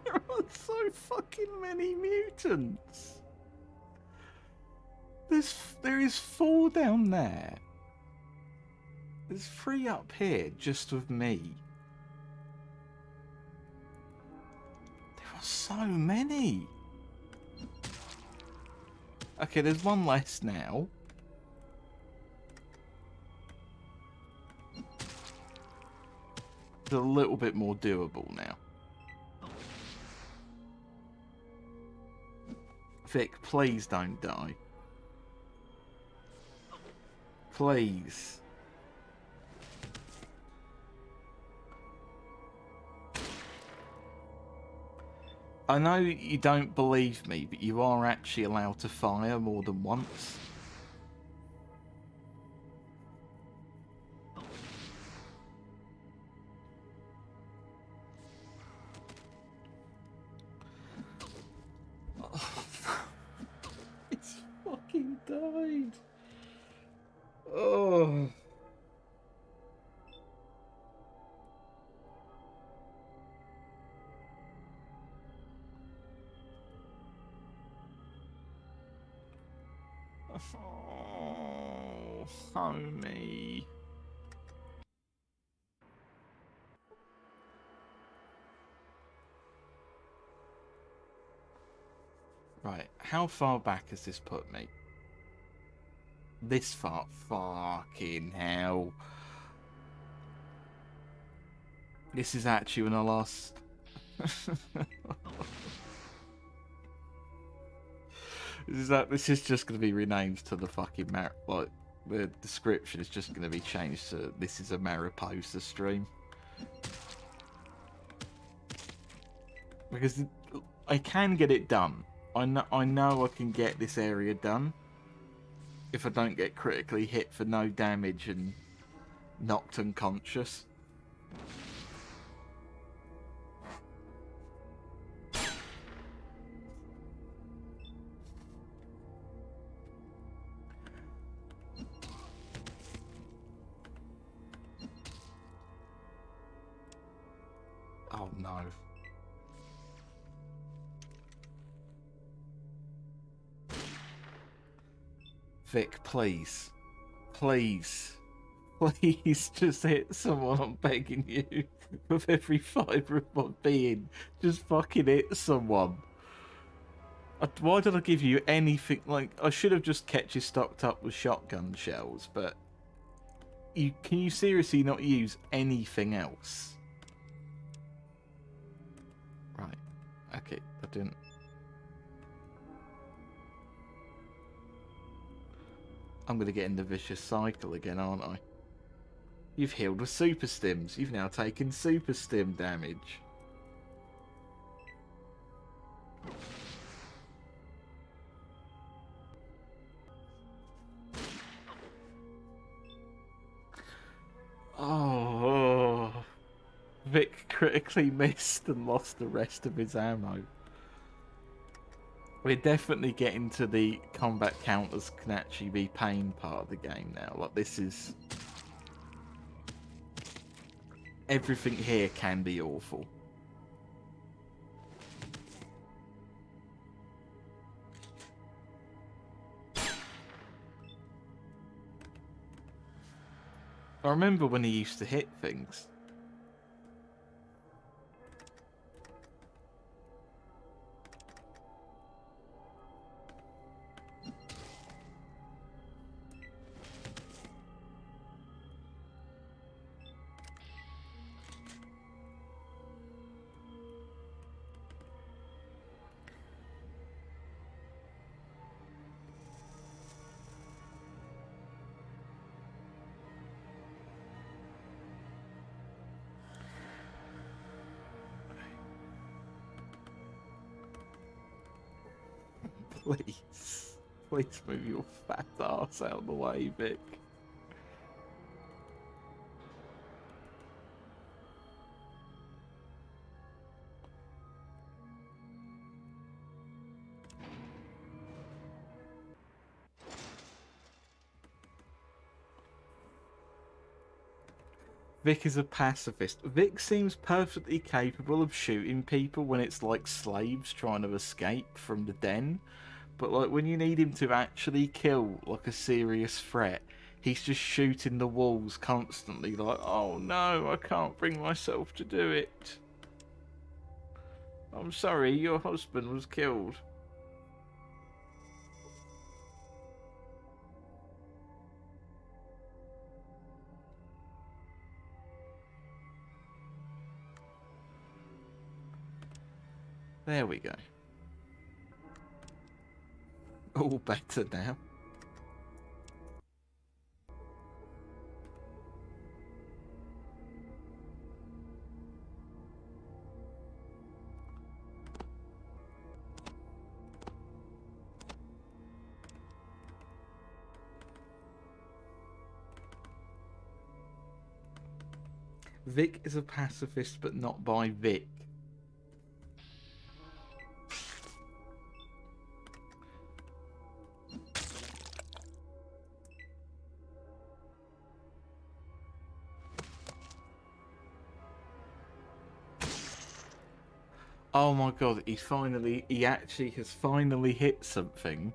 There are so fucking many mutants. There is 4 down there. There's 3 up here just with me. There are so many. Okay, there's 1 less now. It's a little bit more doable now. Vic, please don't die. Please. I know you don't believe me, but you are actually allowed to fire more than once. It's fucking died. Oh. Oh, homie. Right, how far back has this put me? This far? Fucking hell. This is actually when I lost. This is just going to be renamed to the fucking like the description is just going to be changed to this is a Mariposa stream. Because I can get it done. I know I can get this area done if I don't get critically hit for no damage and knocked unconscious. Oh no. Vic, please. Please. Please just hit someone, I'm begging you. With every fibre of my being. Just fucking hit someone. Why did I give you anything? Like, I should have just kept you stocked up with shotgun shells, but... Can you seriously not use anything else? Right. Okay, I didn't... I'm going to get in the vicious cycle again, aren't I? You've healed with super stims. You've now taken super stim damage. Oh. Vic critically missed and lost the rest of his ammo. We're definitely getting to the combat counters can actually be pain part of the game now. Like, this is... Everything here can be awful. I remember when he used to hit things. Please. Please move your fat ass out of the way, Vic. Vic is a pacifist. Vic seems perfectly capable of shooting people when it's like slaves trying to escape from the den. But like when you need him to actually kill like a serious threat, he's just shooting the walls constantly like, oh no, I can't bring myself to do it. I'm sorry, your husband was killed. There we go. All better now. Vic is a pacifist, but not by Vic. Oh my god, he actually has finally hit something,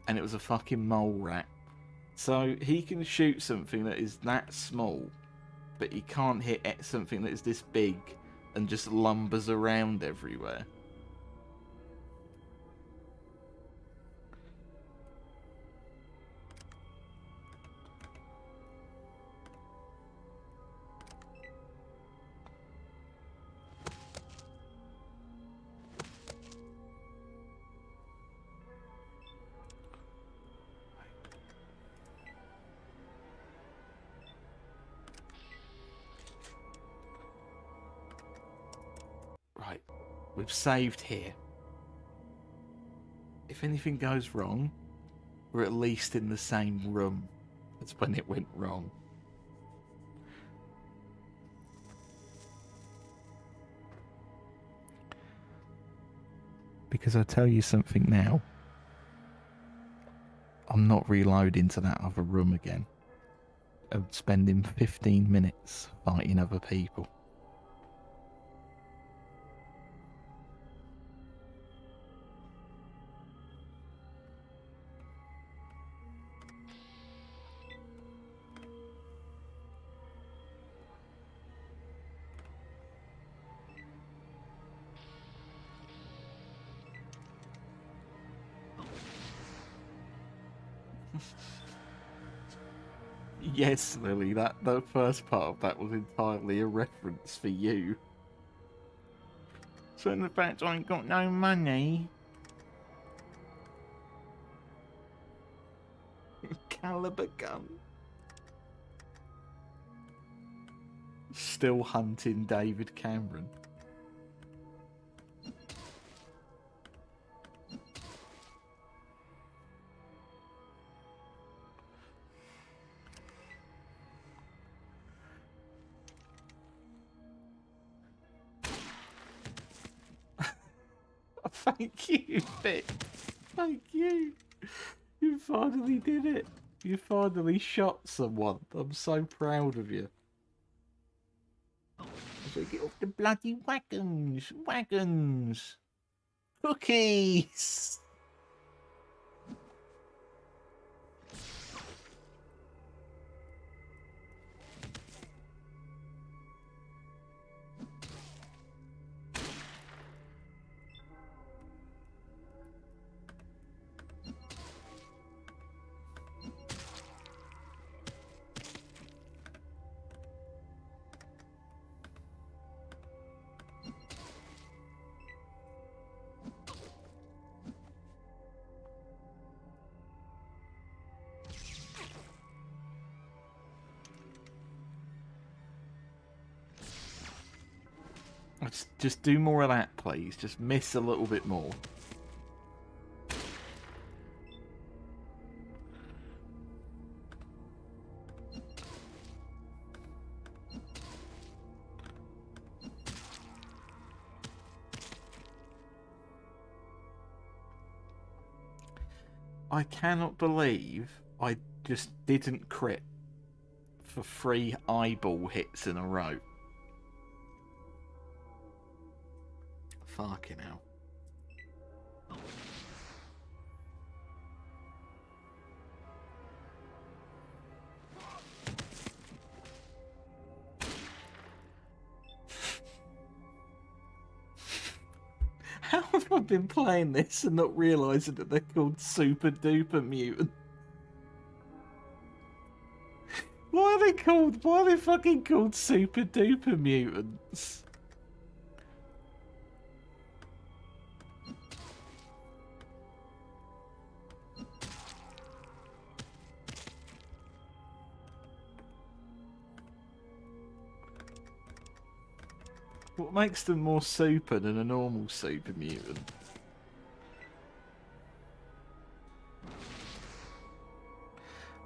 and it was a fucking mole rat. So he can shoot something that is that small, but he can't hit something that is this big and just lumbers around everywhere. Right, we've saved here. If anything goes wrong, we're at least in the same room as when it went wrong. Because I'll tell you something now. I'm not reloading to that other room again. I'm spending 15 minutes fighting other people. Yes, Lily, the first part of that was entirely a reference for you. So in the fact I ain't got no money. Caliber gun. Still hunting David Cameron. Thank you, Vic. Thank you. You finally did it. You finally shot someone. I'm so proud of you. So get off the bloody wagons. Wagons. Cookies. Just do more of that, please. Just miss a little bit more. I cannot believe I just didn't crit for 3 eyeball hits in a row. Fucking hell. How have I been playing this and not realising that they're called Super Duper Mutant? Why are they fucking called Super Duper Mutants? What makes them more super than a normal super mutant?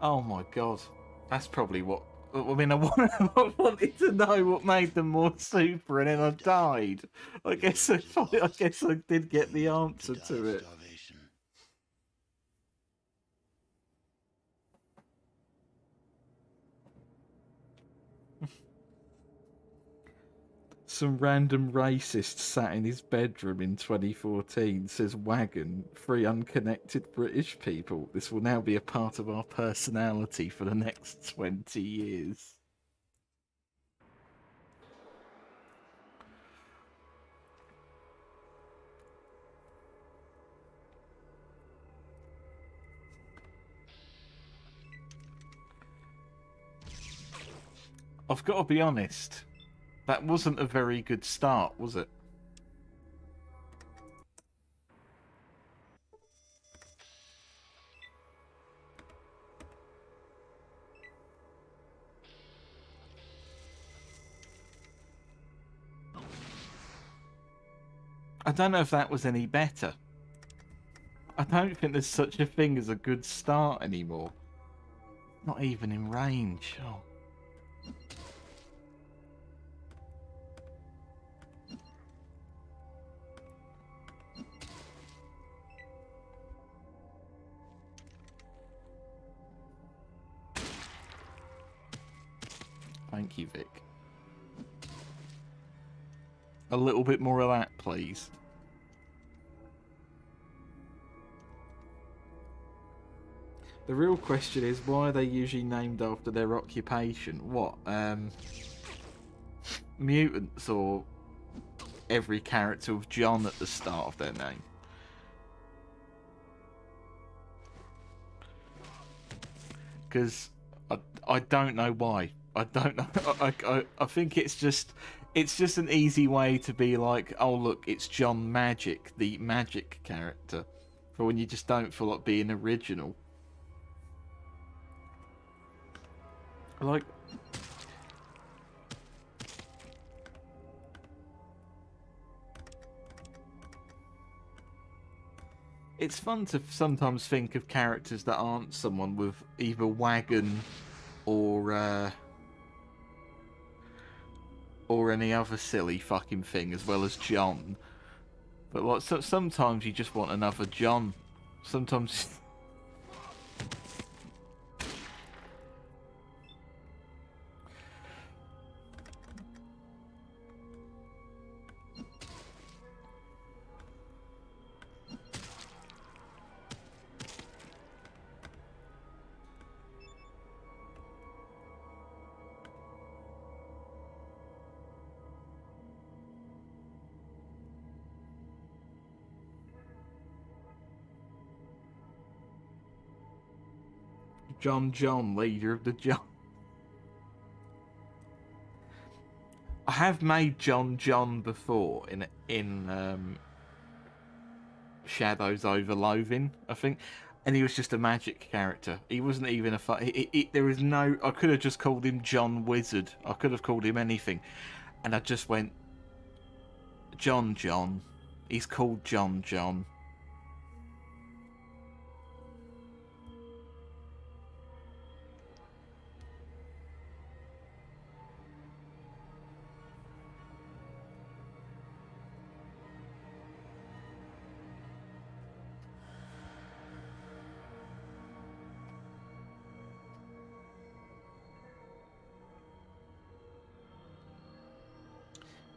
Oh my god. That's probably what... I mean, I wanted to know what made them more super, and then I died. I guess I did get the answer to it. Starvation. Some random racist sat in his bedroom in 2014 says wagon, 3 unconnected British people. This will now be a part of our personality for the next 20 years. I've got to be honest, that wasn't a very good start, was it? I don't know if that was any better. I don't think there's such a thing as a good start anymore. Not even in range. Oh. Thank you, Vic. A little bit more of that, please. The real question is, why are they usually named after their occupation? What, mutants, or every character with John at the start of their name? Because I don't know why. I don't know. I think it's just an easy way to be like, oh look, it's John Magic, the magic character, for when you just don't feel like being original. Like, it's fun to sometimes think of characters that aren't someone with either wagon or any other silly fucking thing, as well as John. But like, sometimes you just want another John. Sometimes. John, leader of the John. I have made John before in Shadows over Loathing, I think, and he was just a magic character. He wasn't even a there is no. I could have just called him John Wizard. I could have called him anything, and I just went John. He's called John.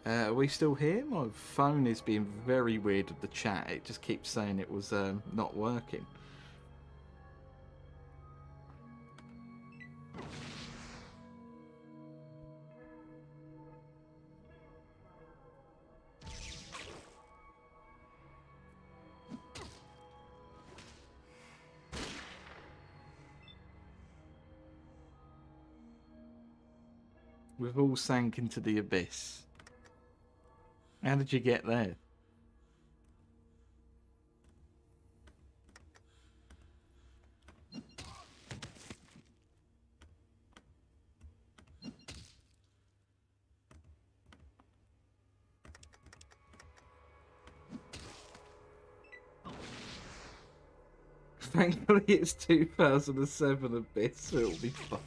Are we still here? My phone is being very weird with the chat. It just keeps saying it was not working. We've all sank into the abyss. How did you get there? Thankfully it's 2007 Abyss, so it'll be fine.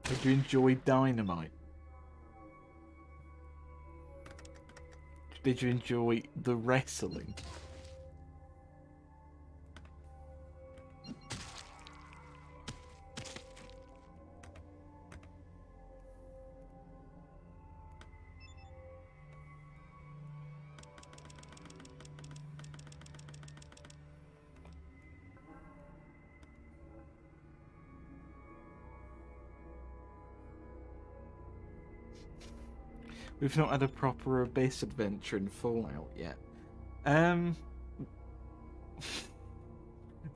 Did you enjoy Dynamite? Did you enjoy the wrestling? We've not had a proper Abyss adventure in Fallout yet.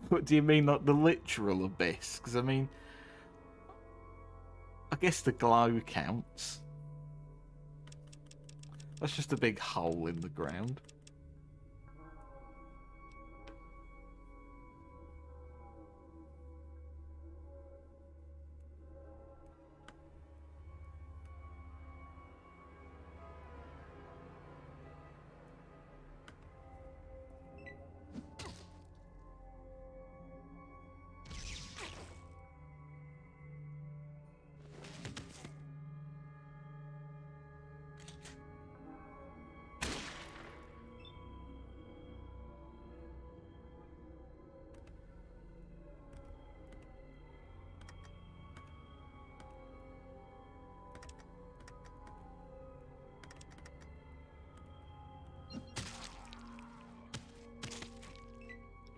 What do you mean, like the literal Abyss? Because, I mean, I guess the glow counts. That's just a big hole in the ground.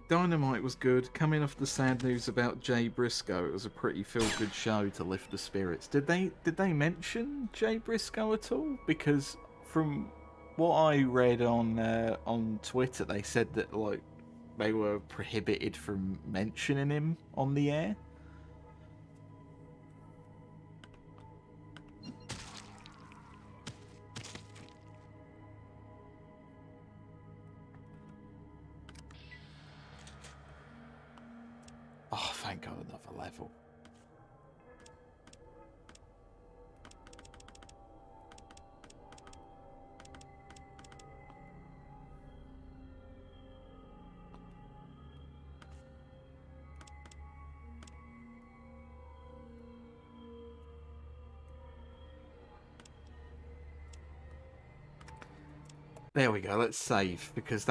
Dynamite was good. Coming off the sad news about Jay Briscoe, it was a pretty feel-good show to lift the spirits. Did they mention Jay Briscoe at all? Because from what I read on Twitter, they said that like they were prohibited from mentioning him on the air. Oh, thank God, another level. There we go. Let's save because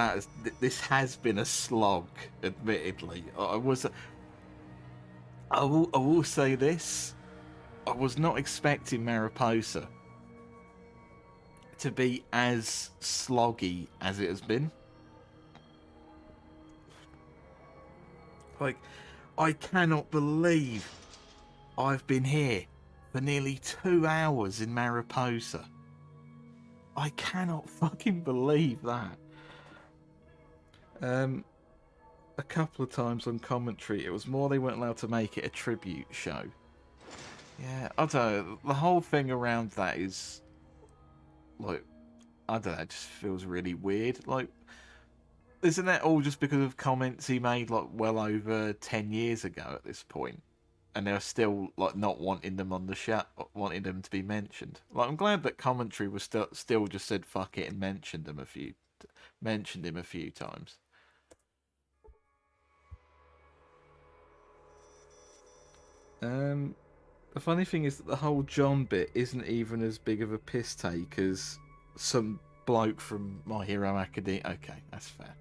this has been a slog. Admittedly, I will say this. I was not expecting Mariposa to be as sloggy as it has been. Like, I cannot believe I've been here for nearly 2 hours in Mariposa. I cannot fucking believe that. A couple of times on commentary, it was more they weren't allowed to make it a tribute show. Yeah, I don't know. The whole thing around that is, like, I don't know, it just feels really weird. Like, isn't that all just because of comments he made, like, well over 10 years ago at this point? And they're still, like, not wanting them on the show, wanting them to be mentioned. Like, I'm glad that commentary was still just said fuck it and mentioned him a few times. The funny thing is that the whole John bit isn't even as big of a piss take as some bloke from My Hero Academia. Okay, that's fair.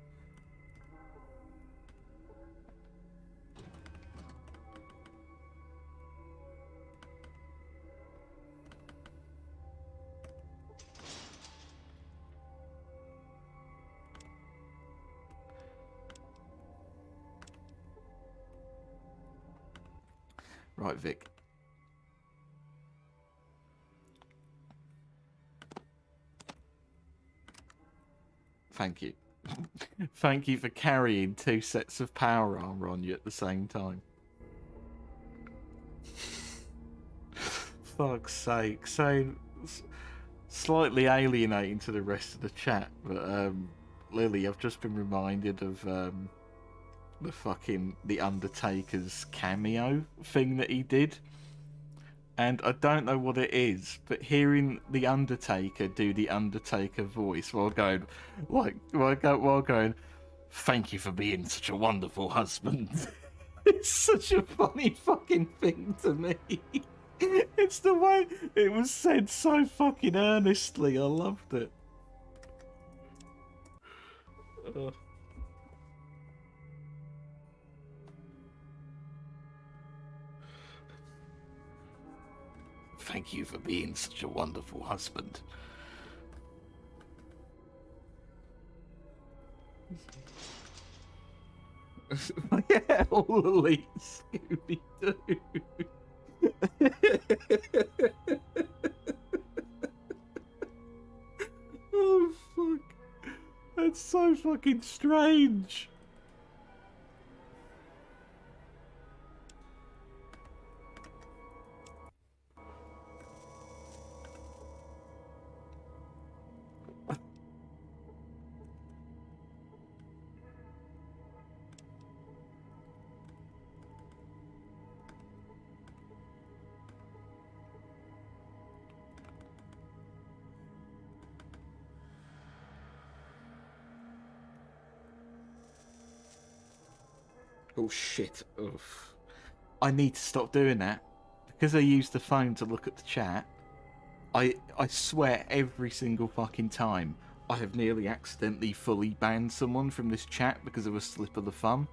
Right, Vic. Thank you. Thank you for carrying 2 sets of power armor on you at the same time. Fuck's sake. So, slightly alienating to the rest of the chat, but Lily, I've just been reminded of the Undertaker's cameo thing that he did. And I don't know what it is, but hearing the Undertaker do the Undertaker voice while going, "Thank you for being such a wonderful husband." It's such a funny fucking thing to me. It's the way it was said so fucking earnestly. I loved it. Thank you for being such a wonderful husband. Yeah, all elite Scooby-Doo. Oh, fuck. That's so fucking strange. Oh shit. Oof. I need to stop doing that. Because I use the phone to look at the chat, I swear every single fucking time I have nearly accidentally fully banned someone from this chat because of a slip of the thumb.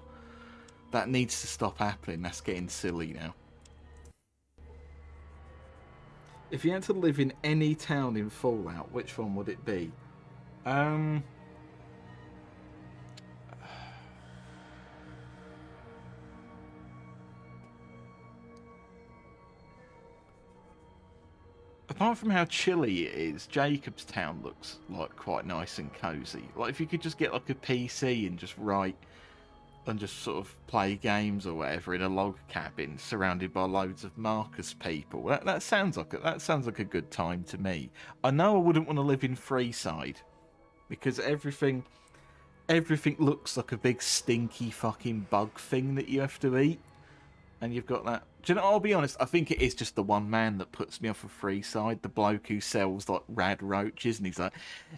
That needs to stop happening. That's getting silly now. If you had to live in any town in Fallout, which one would it be? Apart from how chilly it is, Jacob's Town looks like quite nice and cozy. Like if you could just get like a PC and just write and just sort of play games or whatever in a log cabin surrounded by loads of Marcus people. That sounds like a good time to me. I know I wouldn't want to live in Freeside because everything looks like a big stinky fucking bug thing that you have to eat. And you've got that. Do you know, I'll be honest, I think it is just the one man that puts me off of Freeside, the bloke who sells like rad roaches, and he's like,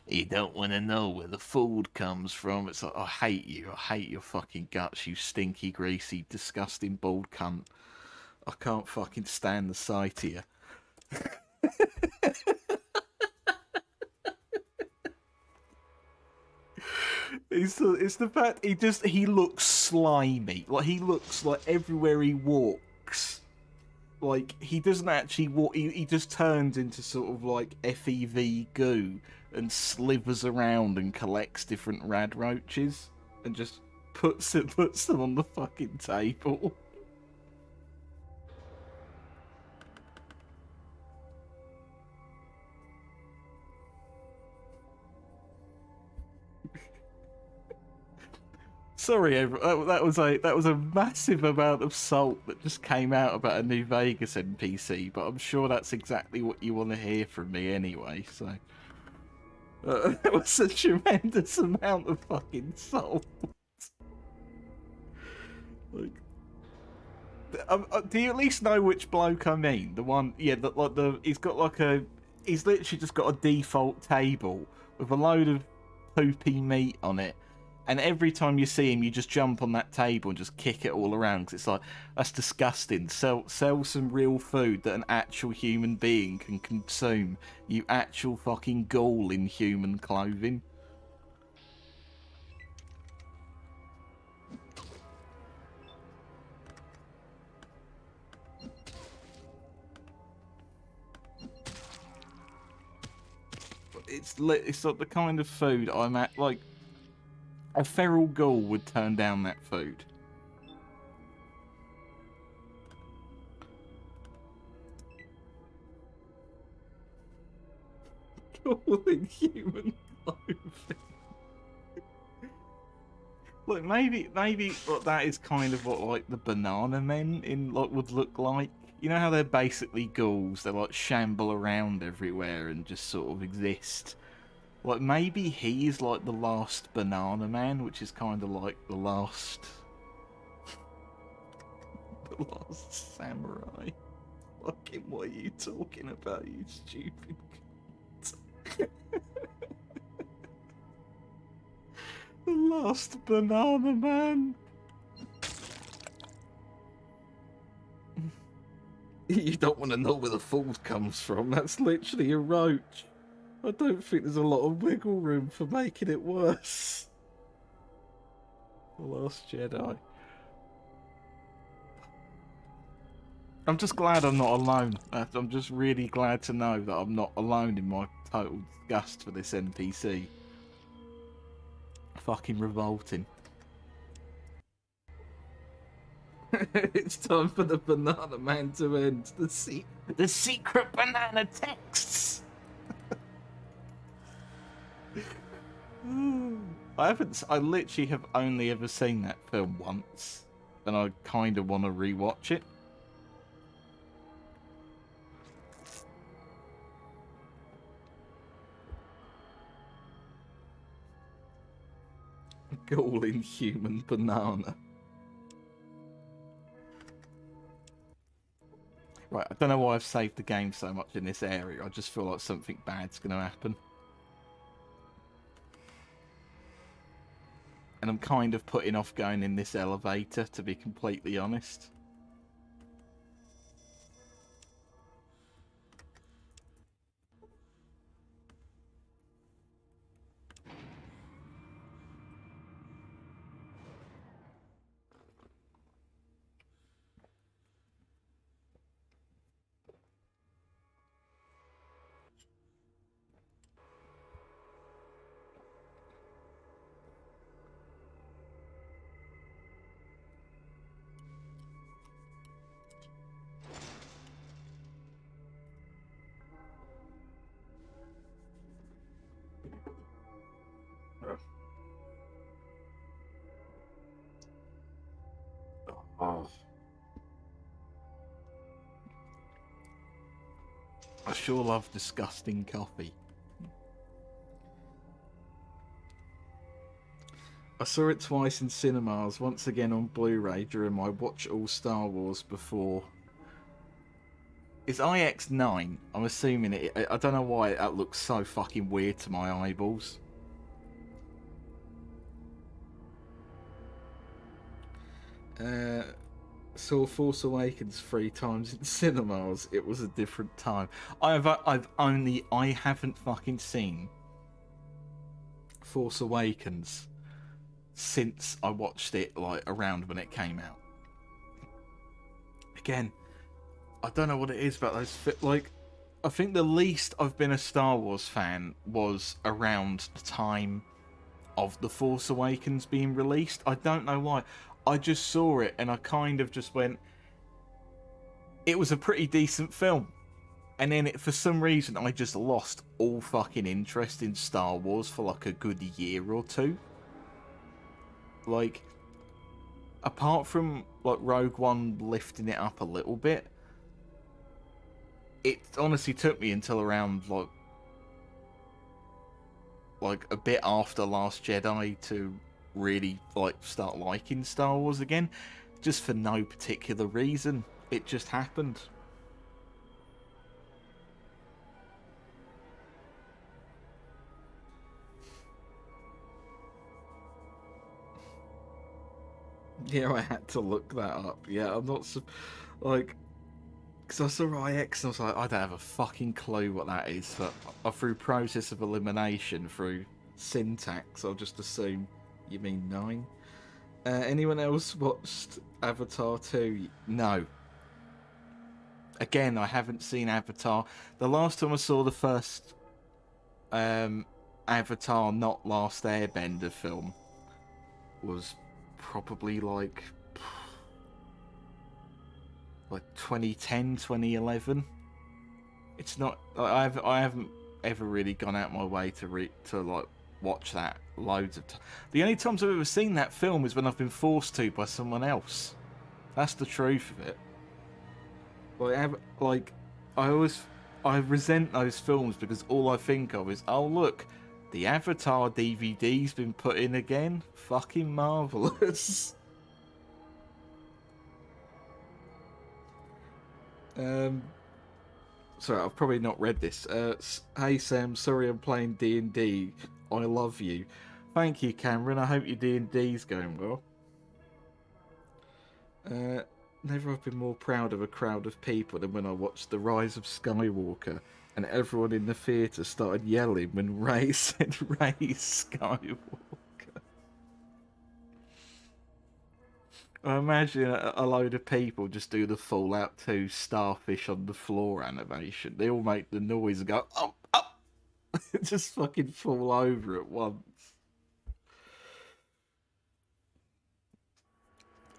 "You don't want to know where the food comes from." It's like, I hate you. I hate your fucking guts, you stinky, greasy, disgusting bald cunt. I can't fucking stand the sight of you. It's the fact he looks slimy. Like he looks like everywhere he walks. Like he doesn't actually walk. He just turns into sort of like FEV goo and slithers around and collects different rad roaches and just puts them on the fucking table. Sorry, that was a massive amount of salt that just came out about a New Vegas NPC, but I'm sure that's exactly what you want to hear from me anyway. So that was a tremendous amount of fucking salt. Like, do you at least know which bloke I mean? The one, yeah, he's literally just got a default table with a load of poopy meat on it. And every time you see him, you just jump on that table and just kick it all around because it's like, that's disgusting. Sell some real food that an actual human being can consume. You actual fucking ghoul in human clothing. It's like the kind of food I'm at, like. A feral ghoul would turn down that food. All in human clothing. Look, maybe what that is kind of what like the banana men in like would look like. You know how they're basically ghouls? They like shamble around everywhere and just sort of exist. Like maybe he's like the last banana man, which is kind of like the last samurai. Fucking what are you talking about, you stupid cunt? The last banana man. You don't want to know where the food comes from. That's literally a roach. I don't think there's a lot of wiggle room for making it worse. The Last Jedi. I'm just glad I'm not alone. I'm just really glad to know that I'm not alone in my total disgust for this NPC. Fucking revolting. It's time for the banana man to end. The secret banana texts. I literally have only ever seen that film once, and I kind of want to rewatch it. Ghoul inhuman banana. Right, I don't know why I've saved the game so much in this area. I just feel like something bad's going to happen. And I'm kind of putting off going in this elevator, to be completely honest. Oh. I sure love disgusting coffee. I saw it twice in cinemas, once again on Blu-ray during my watch all Star Wars before. It's IX9. I'm assuming it. I don't know why that looks so fucking weird to my eyeballs. Saw Force Awakens 3 times in cinemas. It was a different time. I haven't fucking seen Force Awakens since I watched it like around when it came out. Again, I don't know what it is about those like. I think the least I've been a Star Wars fan was around the time of The Force Awakens being released. I don't know why. I just saw it and I kind of just went, it was a pretty decent film. And then for some reason I just lost all fucking interest in Star Wars for like a good year or two. Like, apart from like Rogue One lifting it up a little bit, it honestly took me until around like a bit after Last Jedi to really like start liking Star Wars again, just for no particular reason. It just happened. Yeah, I had to look that up. Yeah, I'm not like, because I saw IX and I was like, I don't have a fucking clue what that is. So through process of elimination, through syntax, I'll just assume you mean 9. Anyone else watched Avatar 2? No. Again, I haven't seen Avatar. The last time I saw the first Avatar, not Last Airbender film, was probably like 2010, 2011. It's not. I haven't ever really gone out my way to like watch that loads of times. The only times I've ever seen that film is when I've been forced to by someone else. That's the truth of it. I resent those films because all I think of is, oh look, the Avatar DVD's been put in again. Fucking marvelous. Sorry, I've probably not read this. Hey Sam, sorry I'm playing D&D. I love you. Thank you, Cameron. I hope your D&D's going well. Never have been more proud of a crowd of people than when I watched The Rise of Skywalker and everyone in the theatre started yelling when Rey said Rey Skywalker. I imagine a load of people just do the Fallout 2 starfish on the floor animation. They all make the noise and go, up, up! Just fucking fall over at once.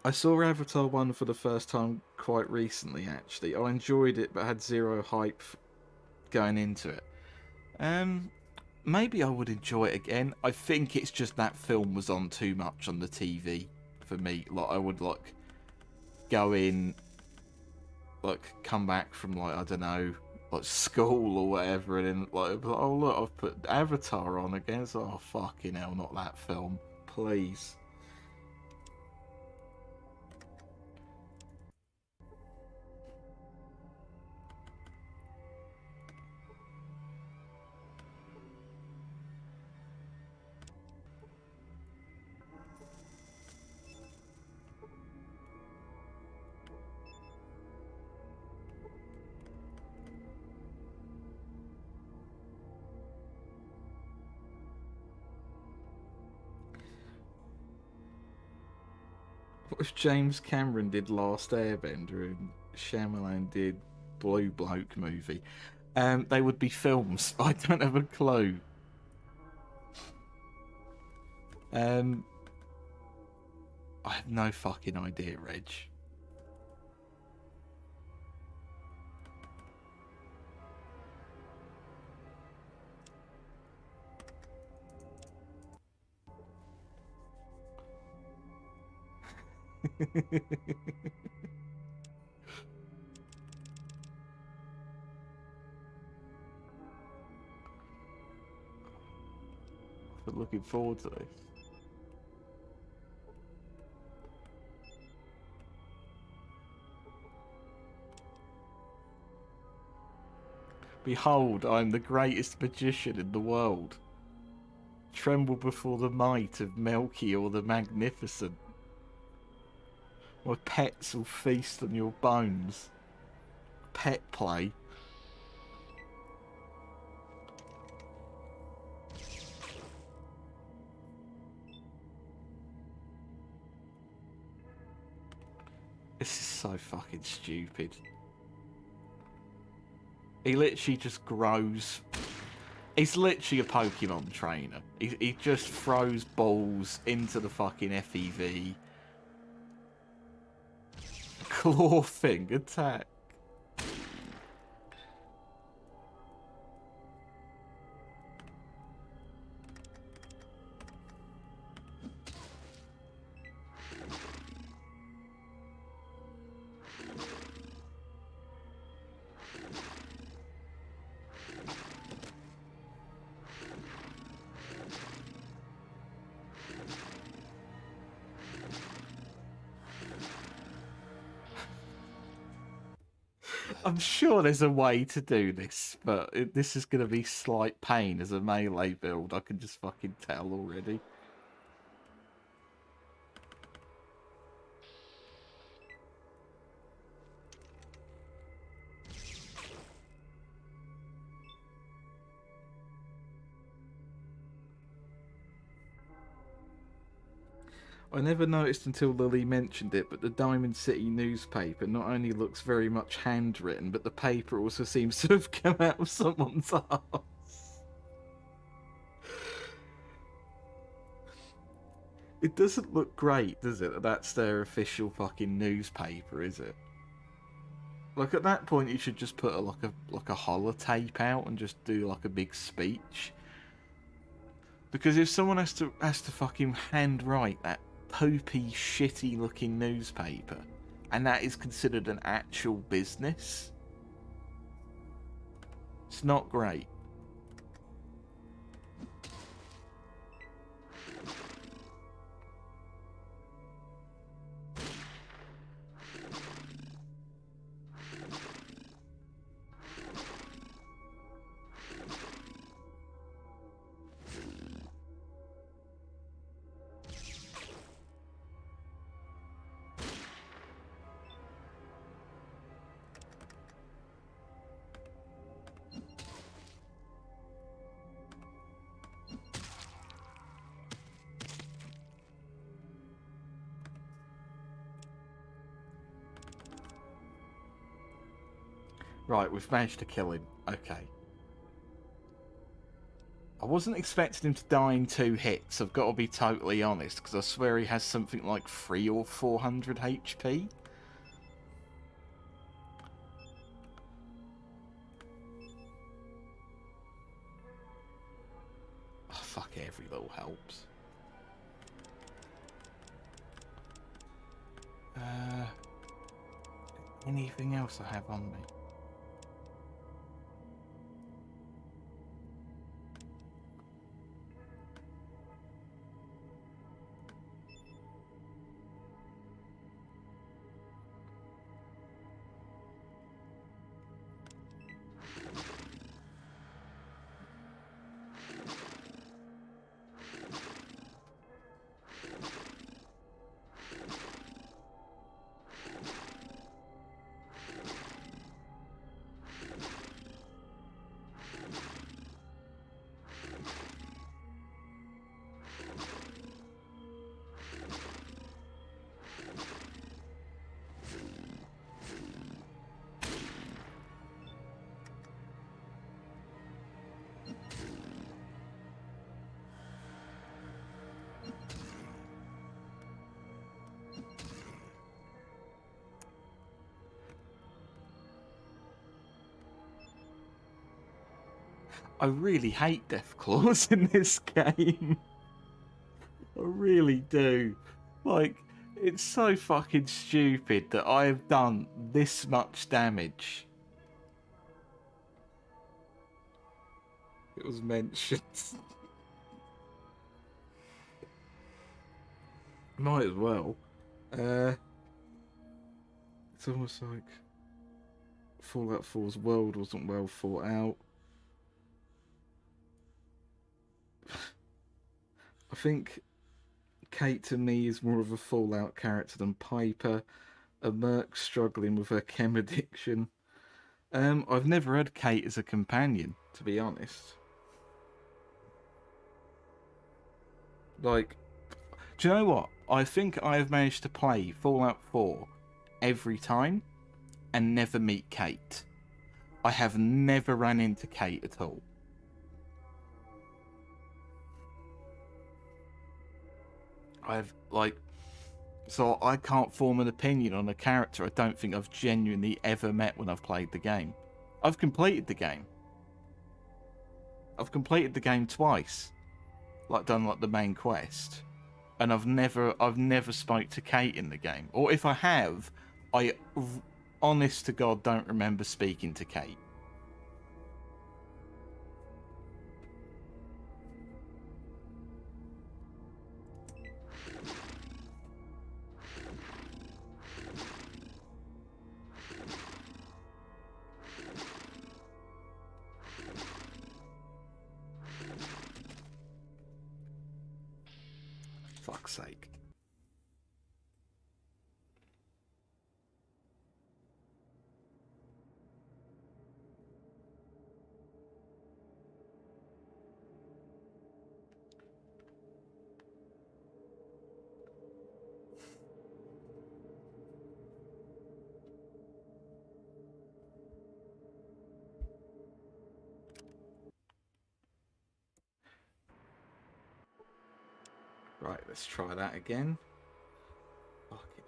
I saw Avatar 1 for the first time quite recently, actually. I enjoyed it, but had zero hype going into it. Maybe I would enjoy it again. I think it's just that film was on too much on the TV for me. Like, I would, like, go in, like, come back from, like, I don't know, like, school or whatever, and then, like, oh, look, I've put Avatar on again. So, oh, fucking hell, not that film. Please. What if James Cameron did Last Airbender and Shyamalan did Blue Bloke movie? They would be films. I don't have a clue. I have no fucking idea, Reg. I'm looking forward to this. Behold, I am the greatest magician in the world. Tremble before the might of Melchior the Magnificent. My pets will feast on your bones. Pet play. This is so fucking stupid. He literally just grows. He's literally a Pokemon trainer. He just throws balls into the fucking FEV. Claw thing, attack. I'm sure there's a way to do this, but this is going to be slight pain as a melee build. I can just fucking tell already. I never noticed until Lily mentioned it, but the Diamond City newspaper not only looks very much handwritten, but the paper also seems to have come out of someone's arse. It doesn't look great, does it? That's their official fucking newspaper, is it? Like at that point, you should just put like a holotape out and just do like a big speech. Because if someone has to fucking handwrite that poopy, shitty looking newspaper, and that is considered an actual business, it's not great. Right, we've managed to kill him. Okay. I wasn't expecting him to die in 2 hits, I've got to be totally honest, because I swear he has something like 300 or 400 HP. Oh, fuck, every little helps. Anything else I have on me? I really hate Deathclaws in this game. I really do. Like, it's so fucking stupid that I have done this much damage. It was mentioned. Might as well. It's almost like Fallout 4's world wasn't well thought out. I think Kate to me is more of a Fallout character than Piper. A merc struggling with her chem addiction. I've never had Kate as a companion, to be honest. Like, do you know what? I think I have managed to play Fallout 4 every time and never meet Kate. I have never ran into Kate at all. So I can't form an opinion on a character I don't think I've genuinely ever met when I've played the game. I've completed the game. I've completed the game twice. Like done like the main quest. And I've never spoke to Kate in the game. Or if I have, I honest to God don't remember speaking to Kate. Fuck's sake. Right, let's try that again. Fucking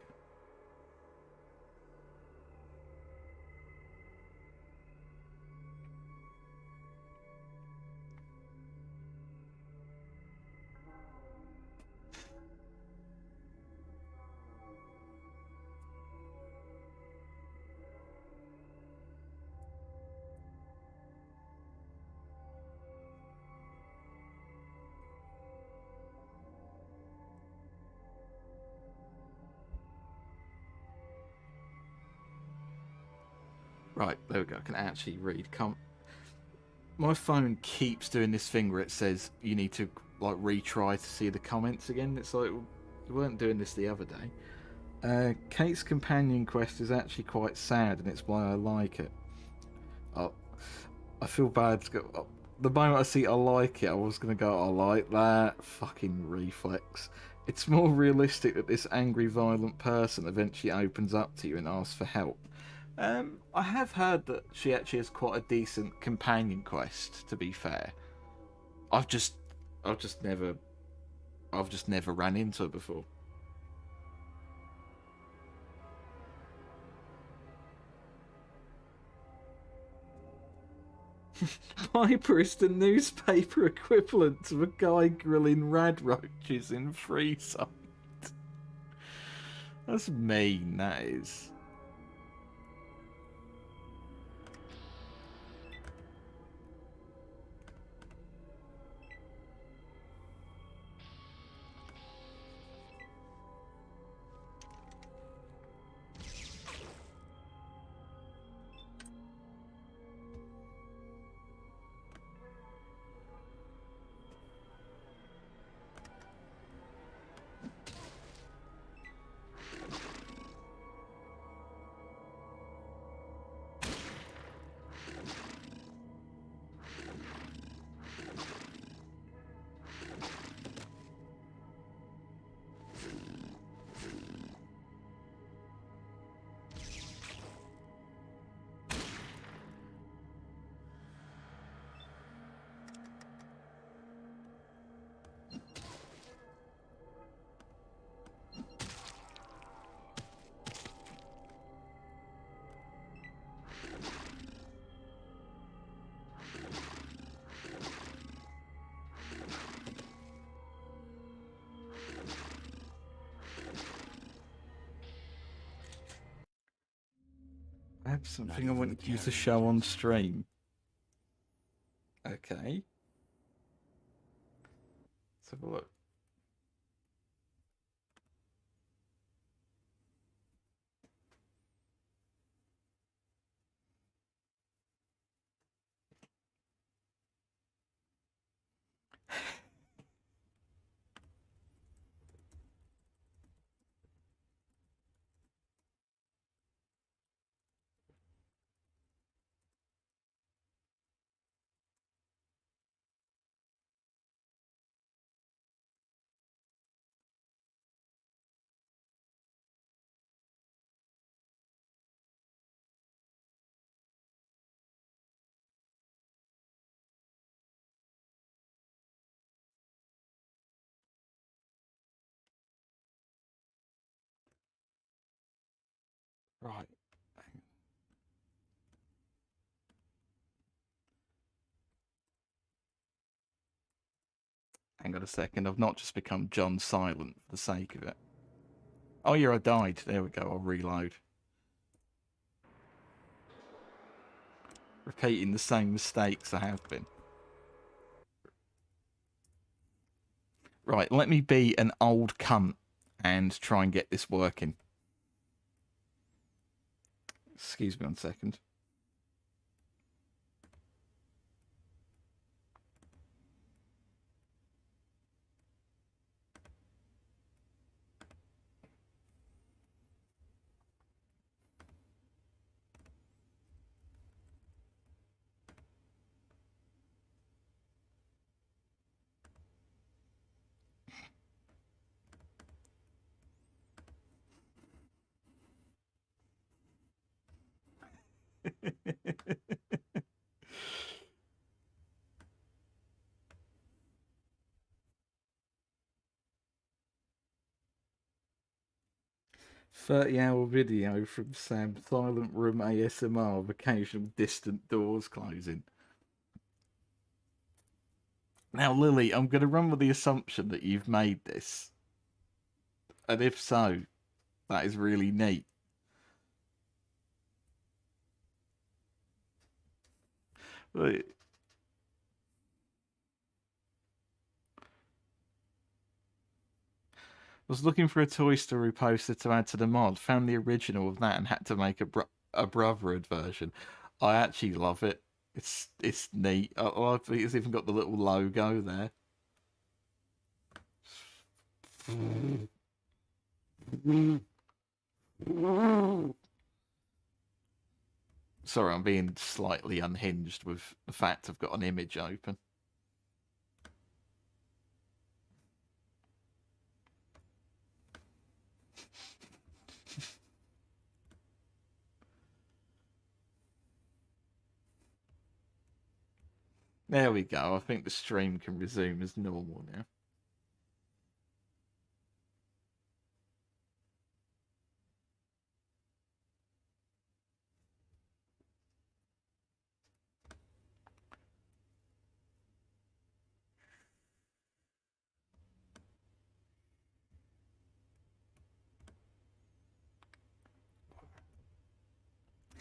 Right, there we go. I can actually read. My phone keeps doing this thing where it says you need to like retry to see the comments again. It's like you weren't doing this the other day. Kate's companion quest is actually quite sad, and it's why I like it. Oh, I feel bad. The moment I see I like it, I was gonna go, I like that. Fucking reflex. It's more realistic that this angry, violent person eventually opens up to you and asks for help. I have heard that she actually has quite a decent companion quest. To be fair, I've just never ran into her before. Piper is the newspaper equivalent to a guy grilling rad roaches in Freeside. That's mean, that is. I have something I want you to show on stream. Okay. Let's have a look. Right. Hang on a second. I've not just become John Silent for the sake of it. Oh, yeah, I died. There we go. I'll reload. Repeating the same mistakes I have been. Right, let me be an old cunt and try and get this working. Excuse me 1 second. "30-hour video from Sam, silent room ASMR of occasional distant doors closing." Now, Lily, I'm going to run with the assumption that you've made this. And if so, that is really neat. Right. Was looking for a Toy Story poster to add to the mod. Found the original of that and had to make a a Brotherhood version. I actually love it. It's neat. I think it's even got the little logo there. Sorry, I'm being slightly unhinged with the fact I've got an image open. There we go. I think the stream can resume as normal now.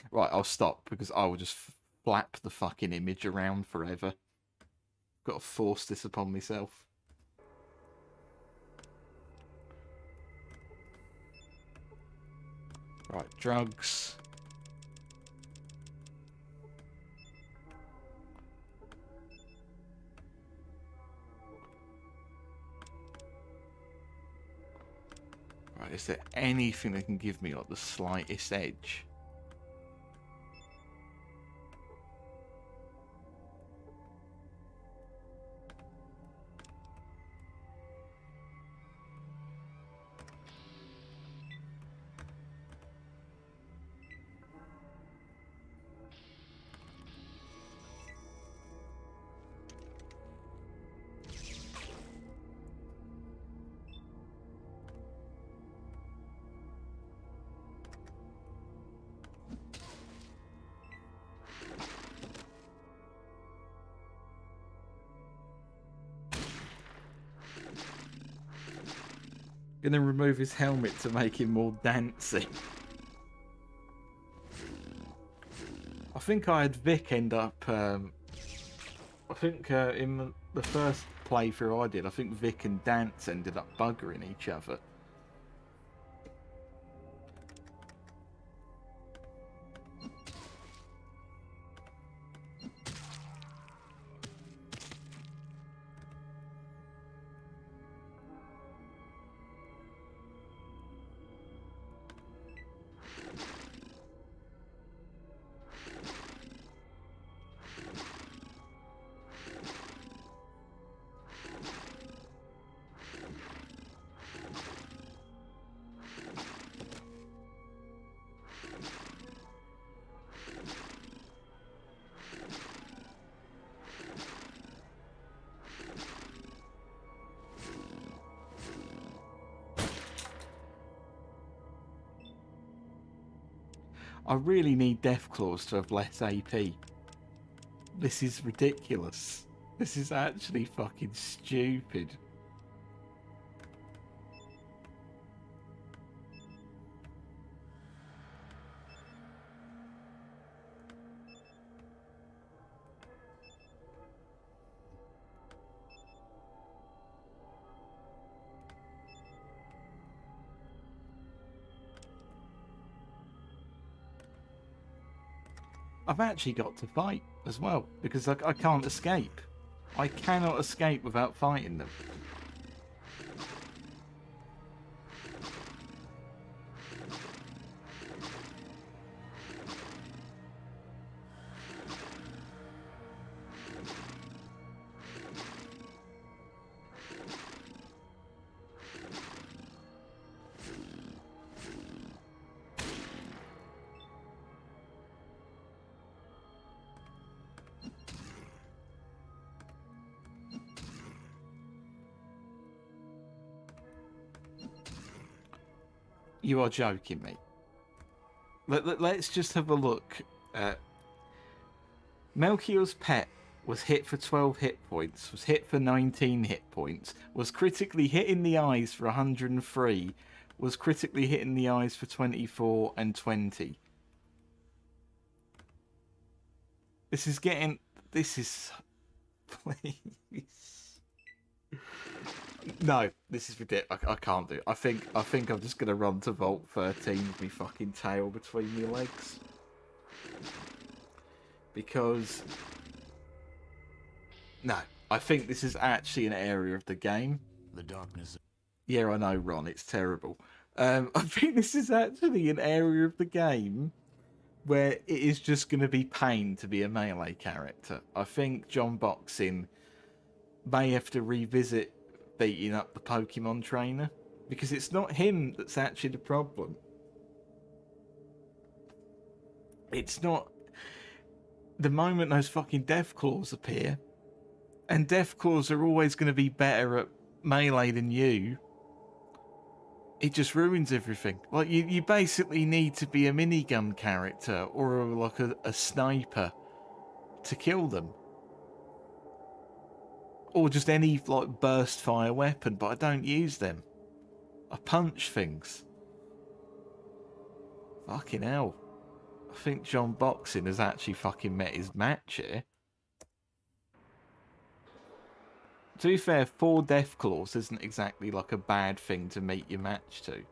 Right, I'll stop because I will just flap the fucking image around forever. Got to force this upon myself. Right, drugs. Right, is there anything that can give me like the slightest edge? Gonna remove his helmet to make him more dancing. I think I had Vic end up. I think in the first playthrough I did, I think Vic and Dance ended up buggering each other. I really need Deathclaws to have less AP. This is ridiculous. This is actually fucking stupid. I've actually got to fight as well, because I can't escape. I cannot escape without fighting them. You are joking me. Let's just have a look at... Melchior's pet was hit for 12 hit points, was hit for 19 hit points, was critically hit in the eyes for 103, was critically hit in the eyes for 24 and 20. This is getting... This is... Please... No, this is ridiculous. I can't do it. I think I'm just gonna run to Vault 13 with me fucking tail between my legs. Because no, I think this is actually an area of the game. The darkness. Yeah, I know, Ron, it's terrible. I think this is actually an area of the game where it is just going to be pain to be a melee character. I think John Boxing may have to revisit beating up the Pokemon trainer, because it's not him that's actually the problem. It's not... The moment those fucking Deathclaws appear, and Deathclaws are always going to be better at melee than you, it just ruins everything. Like, you basically need to be a minigun character or like a sniper to kill them. Or just any like burst fire weapon, but I don't use them. I punch things. Fucking hell. I think John Boxing has actually fucking met his match here. To be fair, 4 Deathclaws isn't exactly like a bad thing to meet your match to.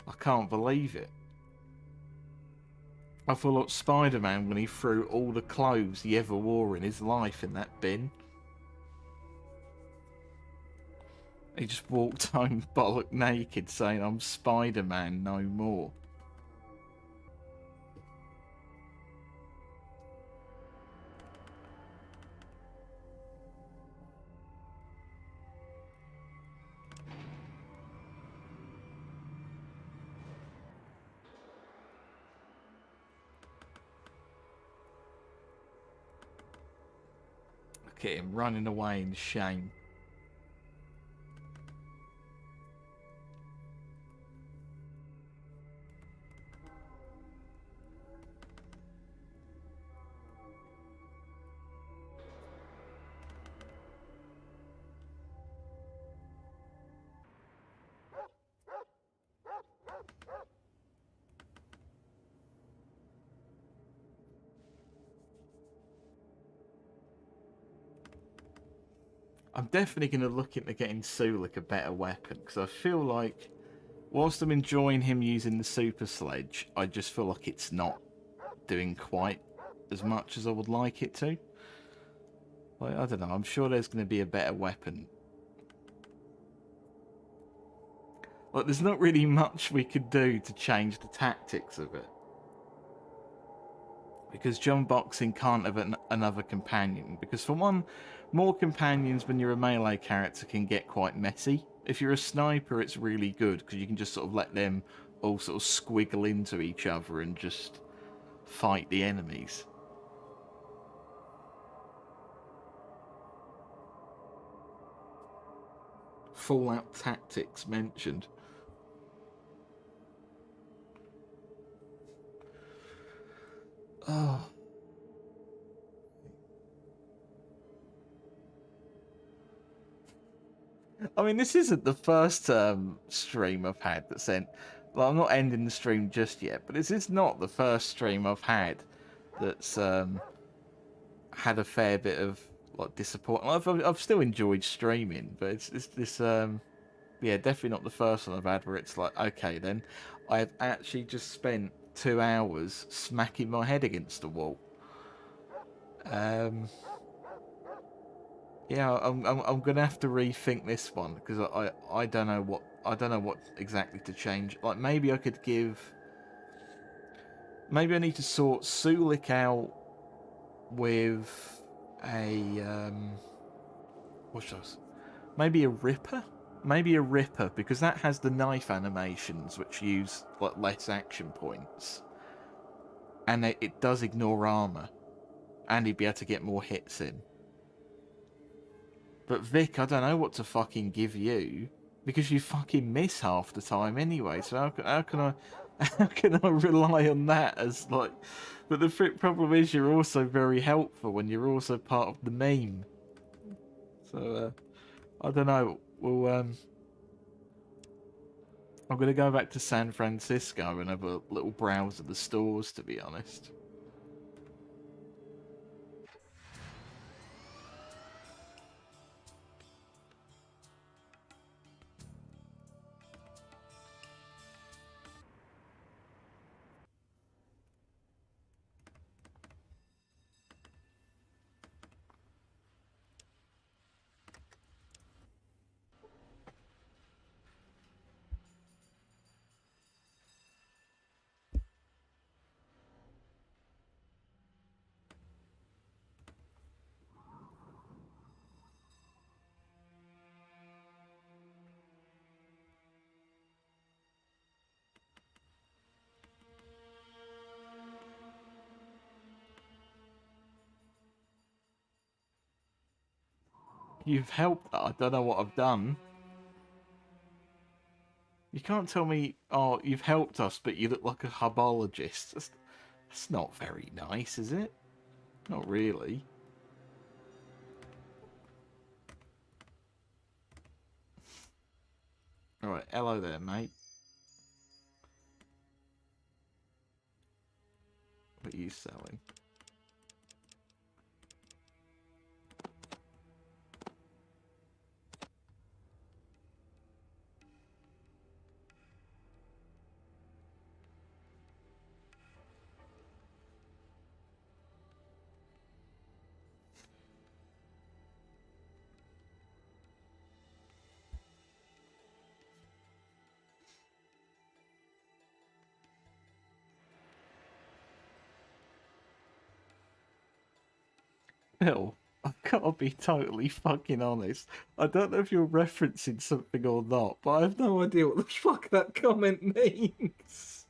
I can't believe it. I feel like Spider-Man when he threw all the clothes he ever wore in his life in that bin. He just walked home bollock naked saying, "I'm Spider-Man no more." Look at him running away in shame. I'm definitely going to look into getting Sulik a better weapon, because I feel like, whilst I'm enjoying him using the Super Sledge, I just feel like it's not doing quite as much as I would like it to. Like, I don't know, I'm sure there's going to be a better weapon. Like, there's not really much we could do to change the tactics of it. Because John Boxing can't have another companion. Because for one, more companions when you're a melee character can get quite messy. If you're a sniper, it's really good, because you can just sort of let them all sort of squiggle into each other and just fight the enemies. Fallout Tactics mentioned. Oh. I mean, this isn't the first stream I've had that sent... Well, I'm not ending the stream just yet, but this is not the first stream I've had that's had a fair bit of like disappointment. I've still enjoyed streaming, but it's this yeah, definitely not the first one I've had where it's like, okay then, I've actually just spent 2 hours smacking my head against the wall. Yeah, I'm gonna have to rethink this one, because I don't know what exactly to change. Like, maybe I could give... Maybe I need to sort Sulik out with a what's this? Maybe a Ripper? Maybe a Ripper, because that has the knife animations which use like less action points. And it does ignore armor. And he'd be able to get more hits in. But Vic, I don't know what to fucking give you, because you fucking miss half the time anyway. So how can I rely on that as like? But the problem is you're also very helpful when you're also part of the meme. So I don't know. Well, I'm gonna go back to San Francisco and have a little browse of the stores, to be honest. You've helped. I don't know what I've done. You can't tell me, oh, you've helped us, but you look like a herbologist. That's not very nice, is it? Not really. Alright, hello there, mate. What are you selling? Phil, I've got to be totally fucking honest. I don't know if you're referencing something or not, but I have no idea what the fuck that comment means.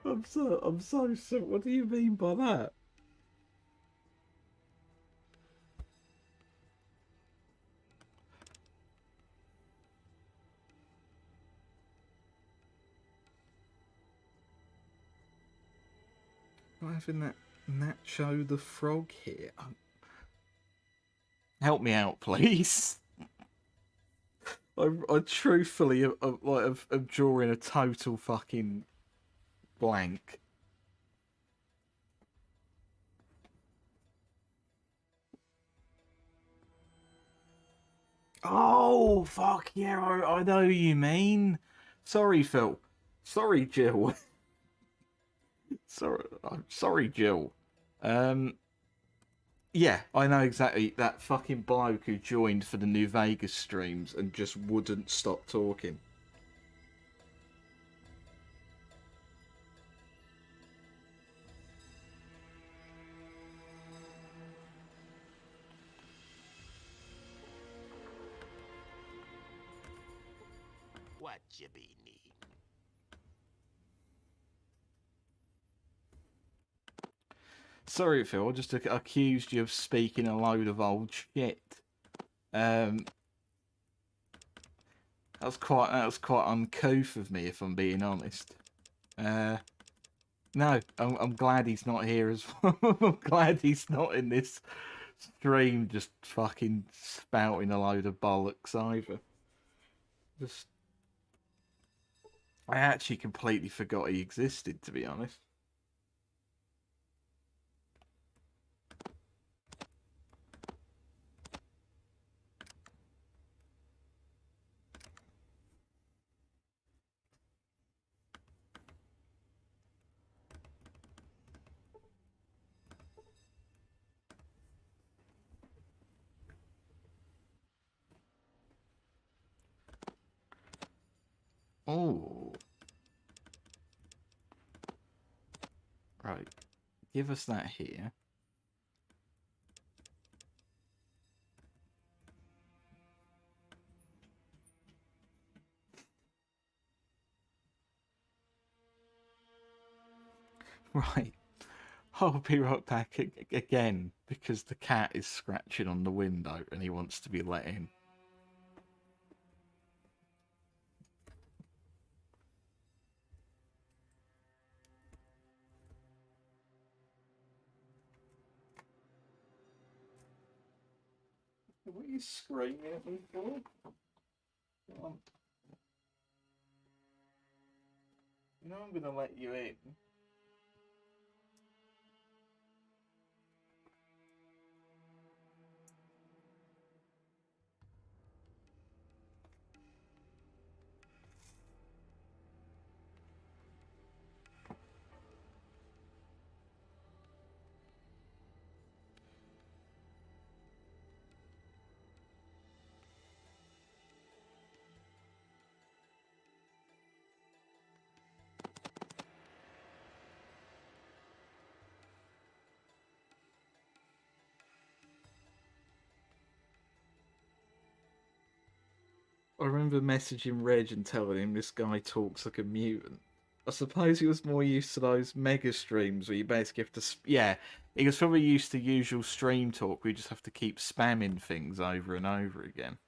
I'm so. What do you mean by that? Not having that Nacho the Frog here. Help me out, please. I truthfully am drawing a total fucking blank. Oh, fuck yeah, I know who you mean. Sorry, Phil. Sorry, Jill. Sorry, Jill. Yeah, I know exactly that fucking bloke who joined for the New Vegas streams and just wouldn't stop talking. What you be needing? Sorry, Phil. I just accused you of speaking a load of old shit. That was quite uncouth of me, if I'm being honest. No, I'm glad he's not here as well. I'm glad he's not in this stream, just fucking spouting a load of bollocks either. Just, I actually completely forgot he existed, to be honest. Oh. Right. Give us that here. Right. I'll be right back again because the cat is scratching on the window and he wants to be let in. What are you screaming at me for? Come on. You know I'm gonna let you in. I remember messaging Reg and telling him this guy talks like a mutant. I suppose he was more used to those mega streams where you basically have to. Yeah, he was probably used to usual stream talk where you just have to keep spamming things over and over again.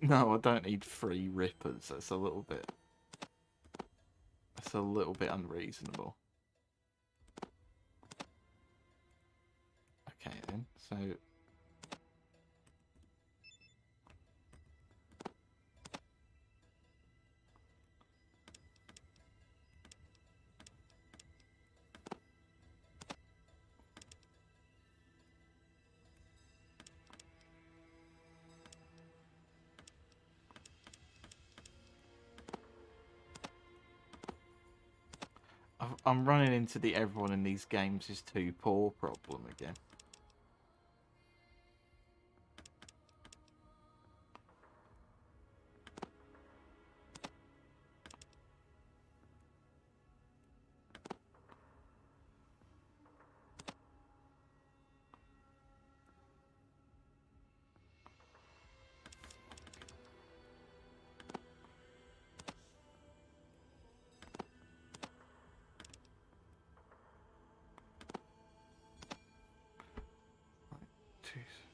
No, I don't need 3 rippers. That's a little bit. That's a little bit unreasonable. Okay then, so I'm running into the everyone in these games is too poor problem again. Jeez.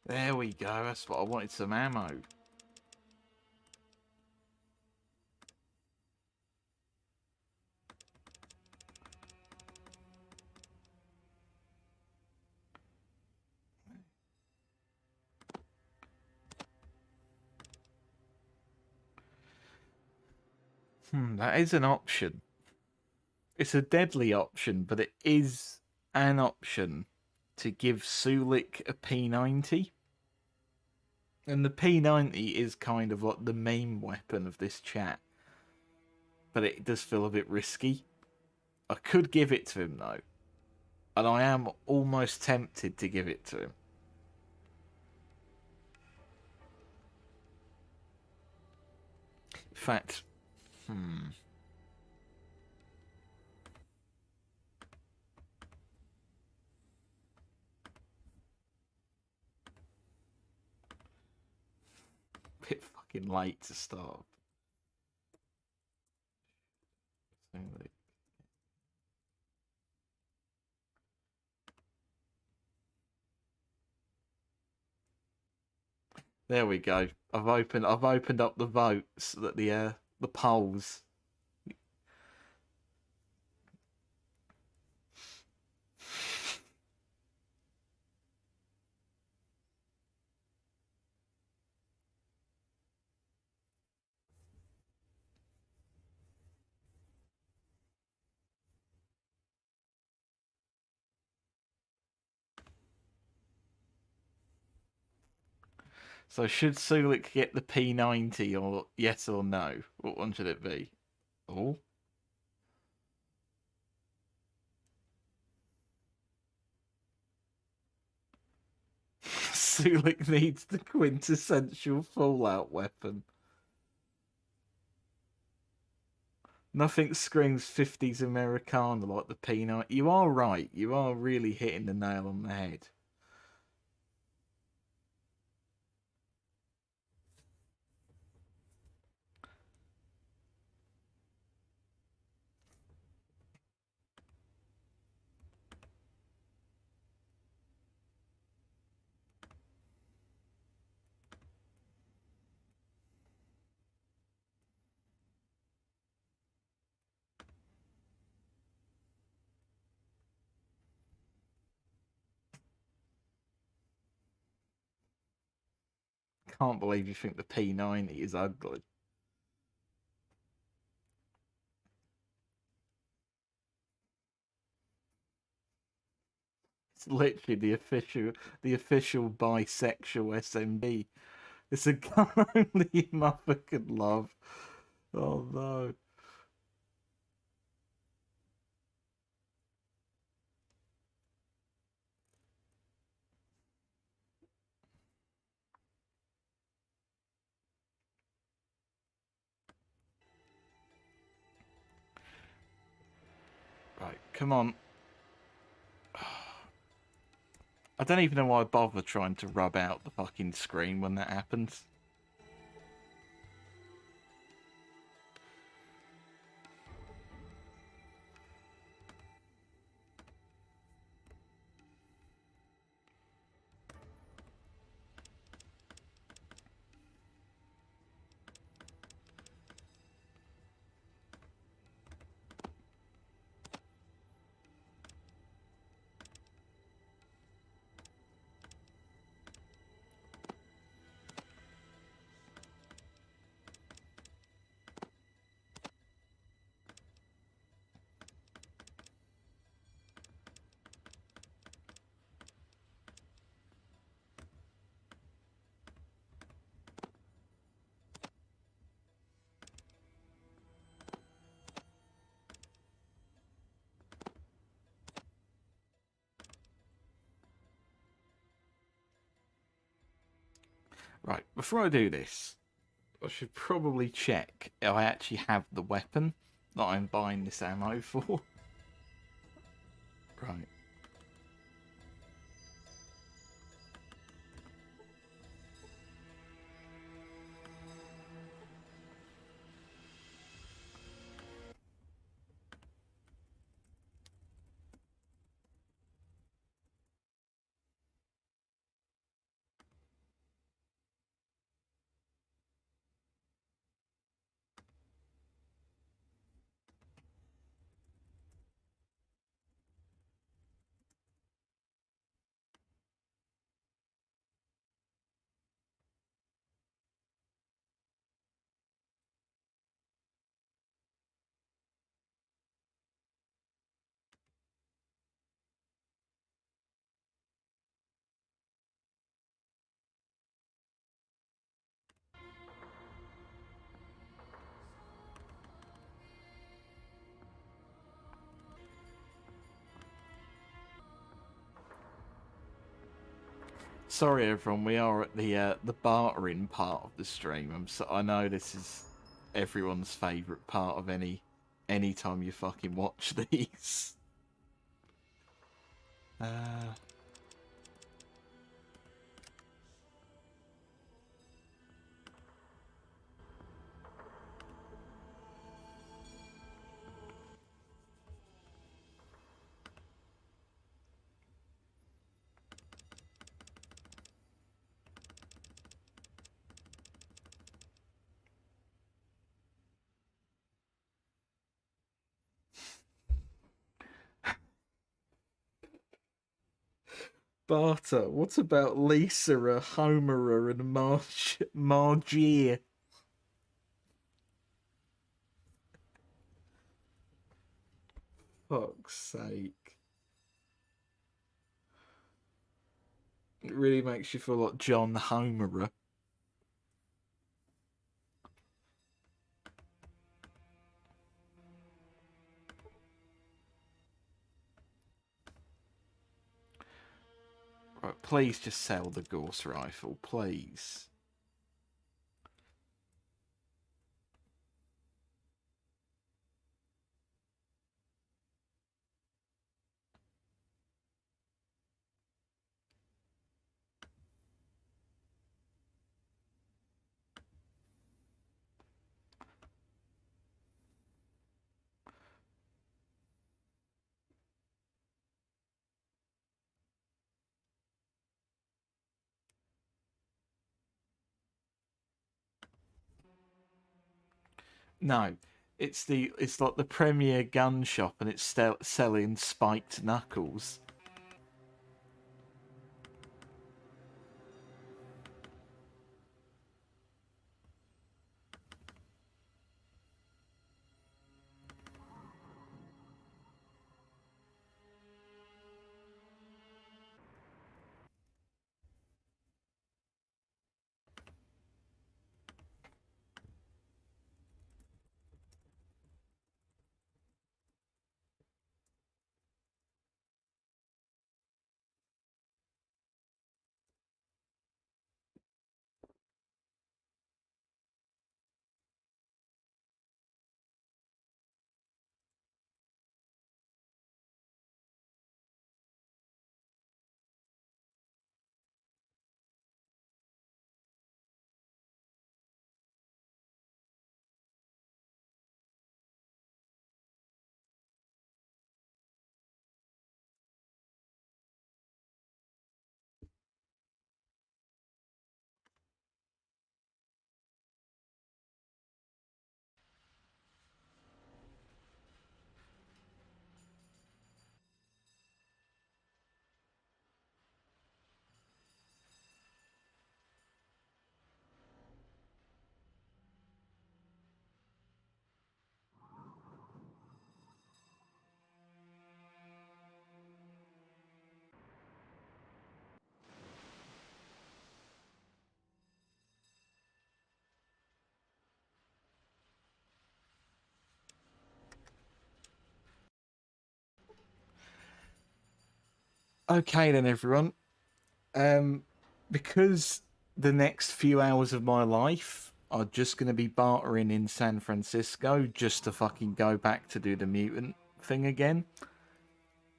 There we go. That's what I wanted, some ammo. That is an option. It's a deadly option, but it is an option to give Sulik a P90. And the P90 is kind of like the main weapon of this chat. But it does feel a bit risky. I could give it to him though. And I am almost tempted to give it to him. In fact, bit fucking late to start. There we go. I've opened up the votes that the polls. So should Sulik get the P90 or yes or no? What one should it be? Oh. Sulik needs the quintessential Fallout weapon. Nothing screams 50s Americana like the P90. You are right. You are really hitting the nail on the head. Can't believe you think the P90 is ugly. It's literally the official bisexual SMB. It's a gun only your mother could love. Oh no. Right, come on. I don't even know why I bother trying to rub out the fucking screen when that happens. Right, before I do this, I should probably check if I actually have the weapon that I'm buying this ammo for. Right. Sorry, everyone. We are at the bartering part of the stream. I know this is everyone's favourite part of any time you fucking watch these. Barter, what about Lisa, Homer, and Margie? Fuck's sake. It really makes you feel like John Homer. Right, please just sell the Gauss rifle, please. No, it's like the Premier gun shop, and it's selling spiked knuckles. Okay then, everyone. Because the next few hours of my life are just going to be bartering in San Francisco just to fucking go back to do the mutant thing again,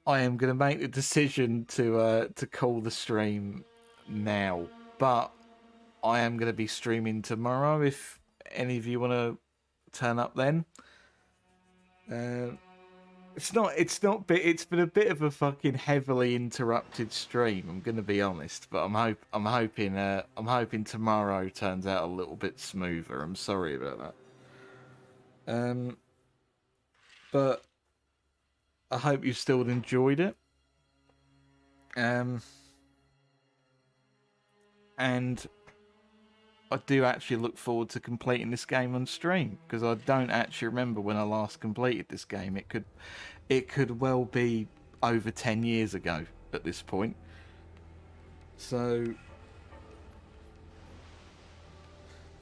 I am going to make the decision to call the stream now. But I am going to be streaming tomorrow if any of you want to turn up then. It's been a bit of a fucking heavily interrupted stream, I'm gonna be honest, but I'm hoping tomorrow turns out a little bit smoother. I'm sorry about that. But I hope you still enjoyed it. And I do actually look forward to completing this game on stream, because I don't actually remember when I last completed this game. It could well be over 10 years ago at this point. So,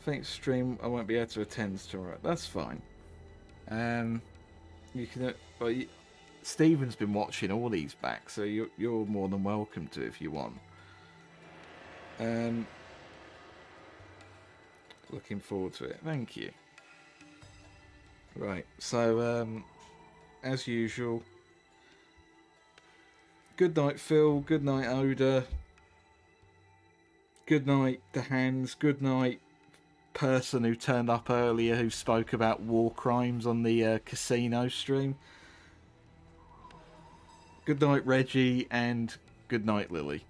thanks stream, I won't be able to attend tomorrow. That's fine. You can, well, Stephen's been watching all these back, so you're more than welcome to if you want. Looking forward to it. Thank you. Right, so as usual, good night Phil, good night Oda, good night The Hands, good night person who turned up earlier who spoke about war crimes on the casino stream. Good night Reggie, and good night Lily.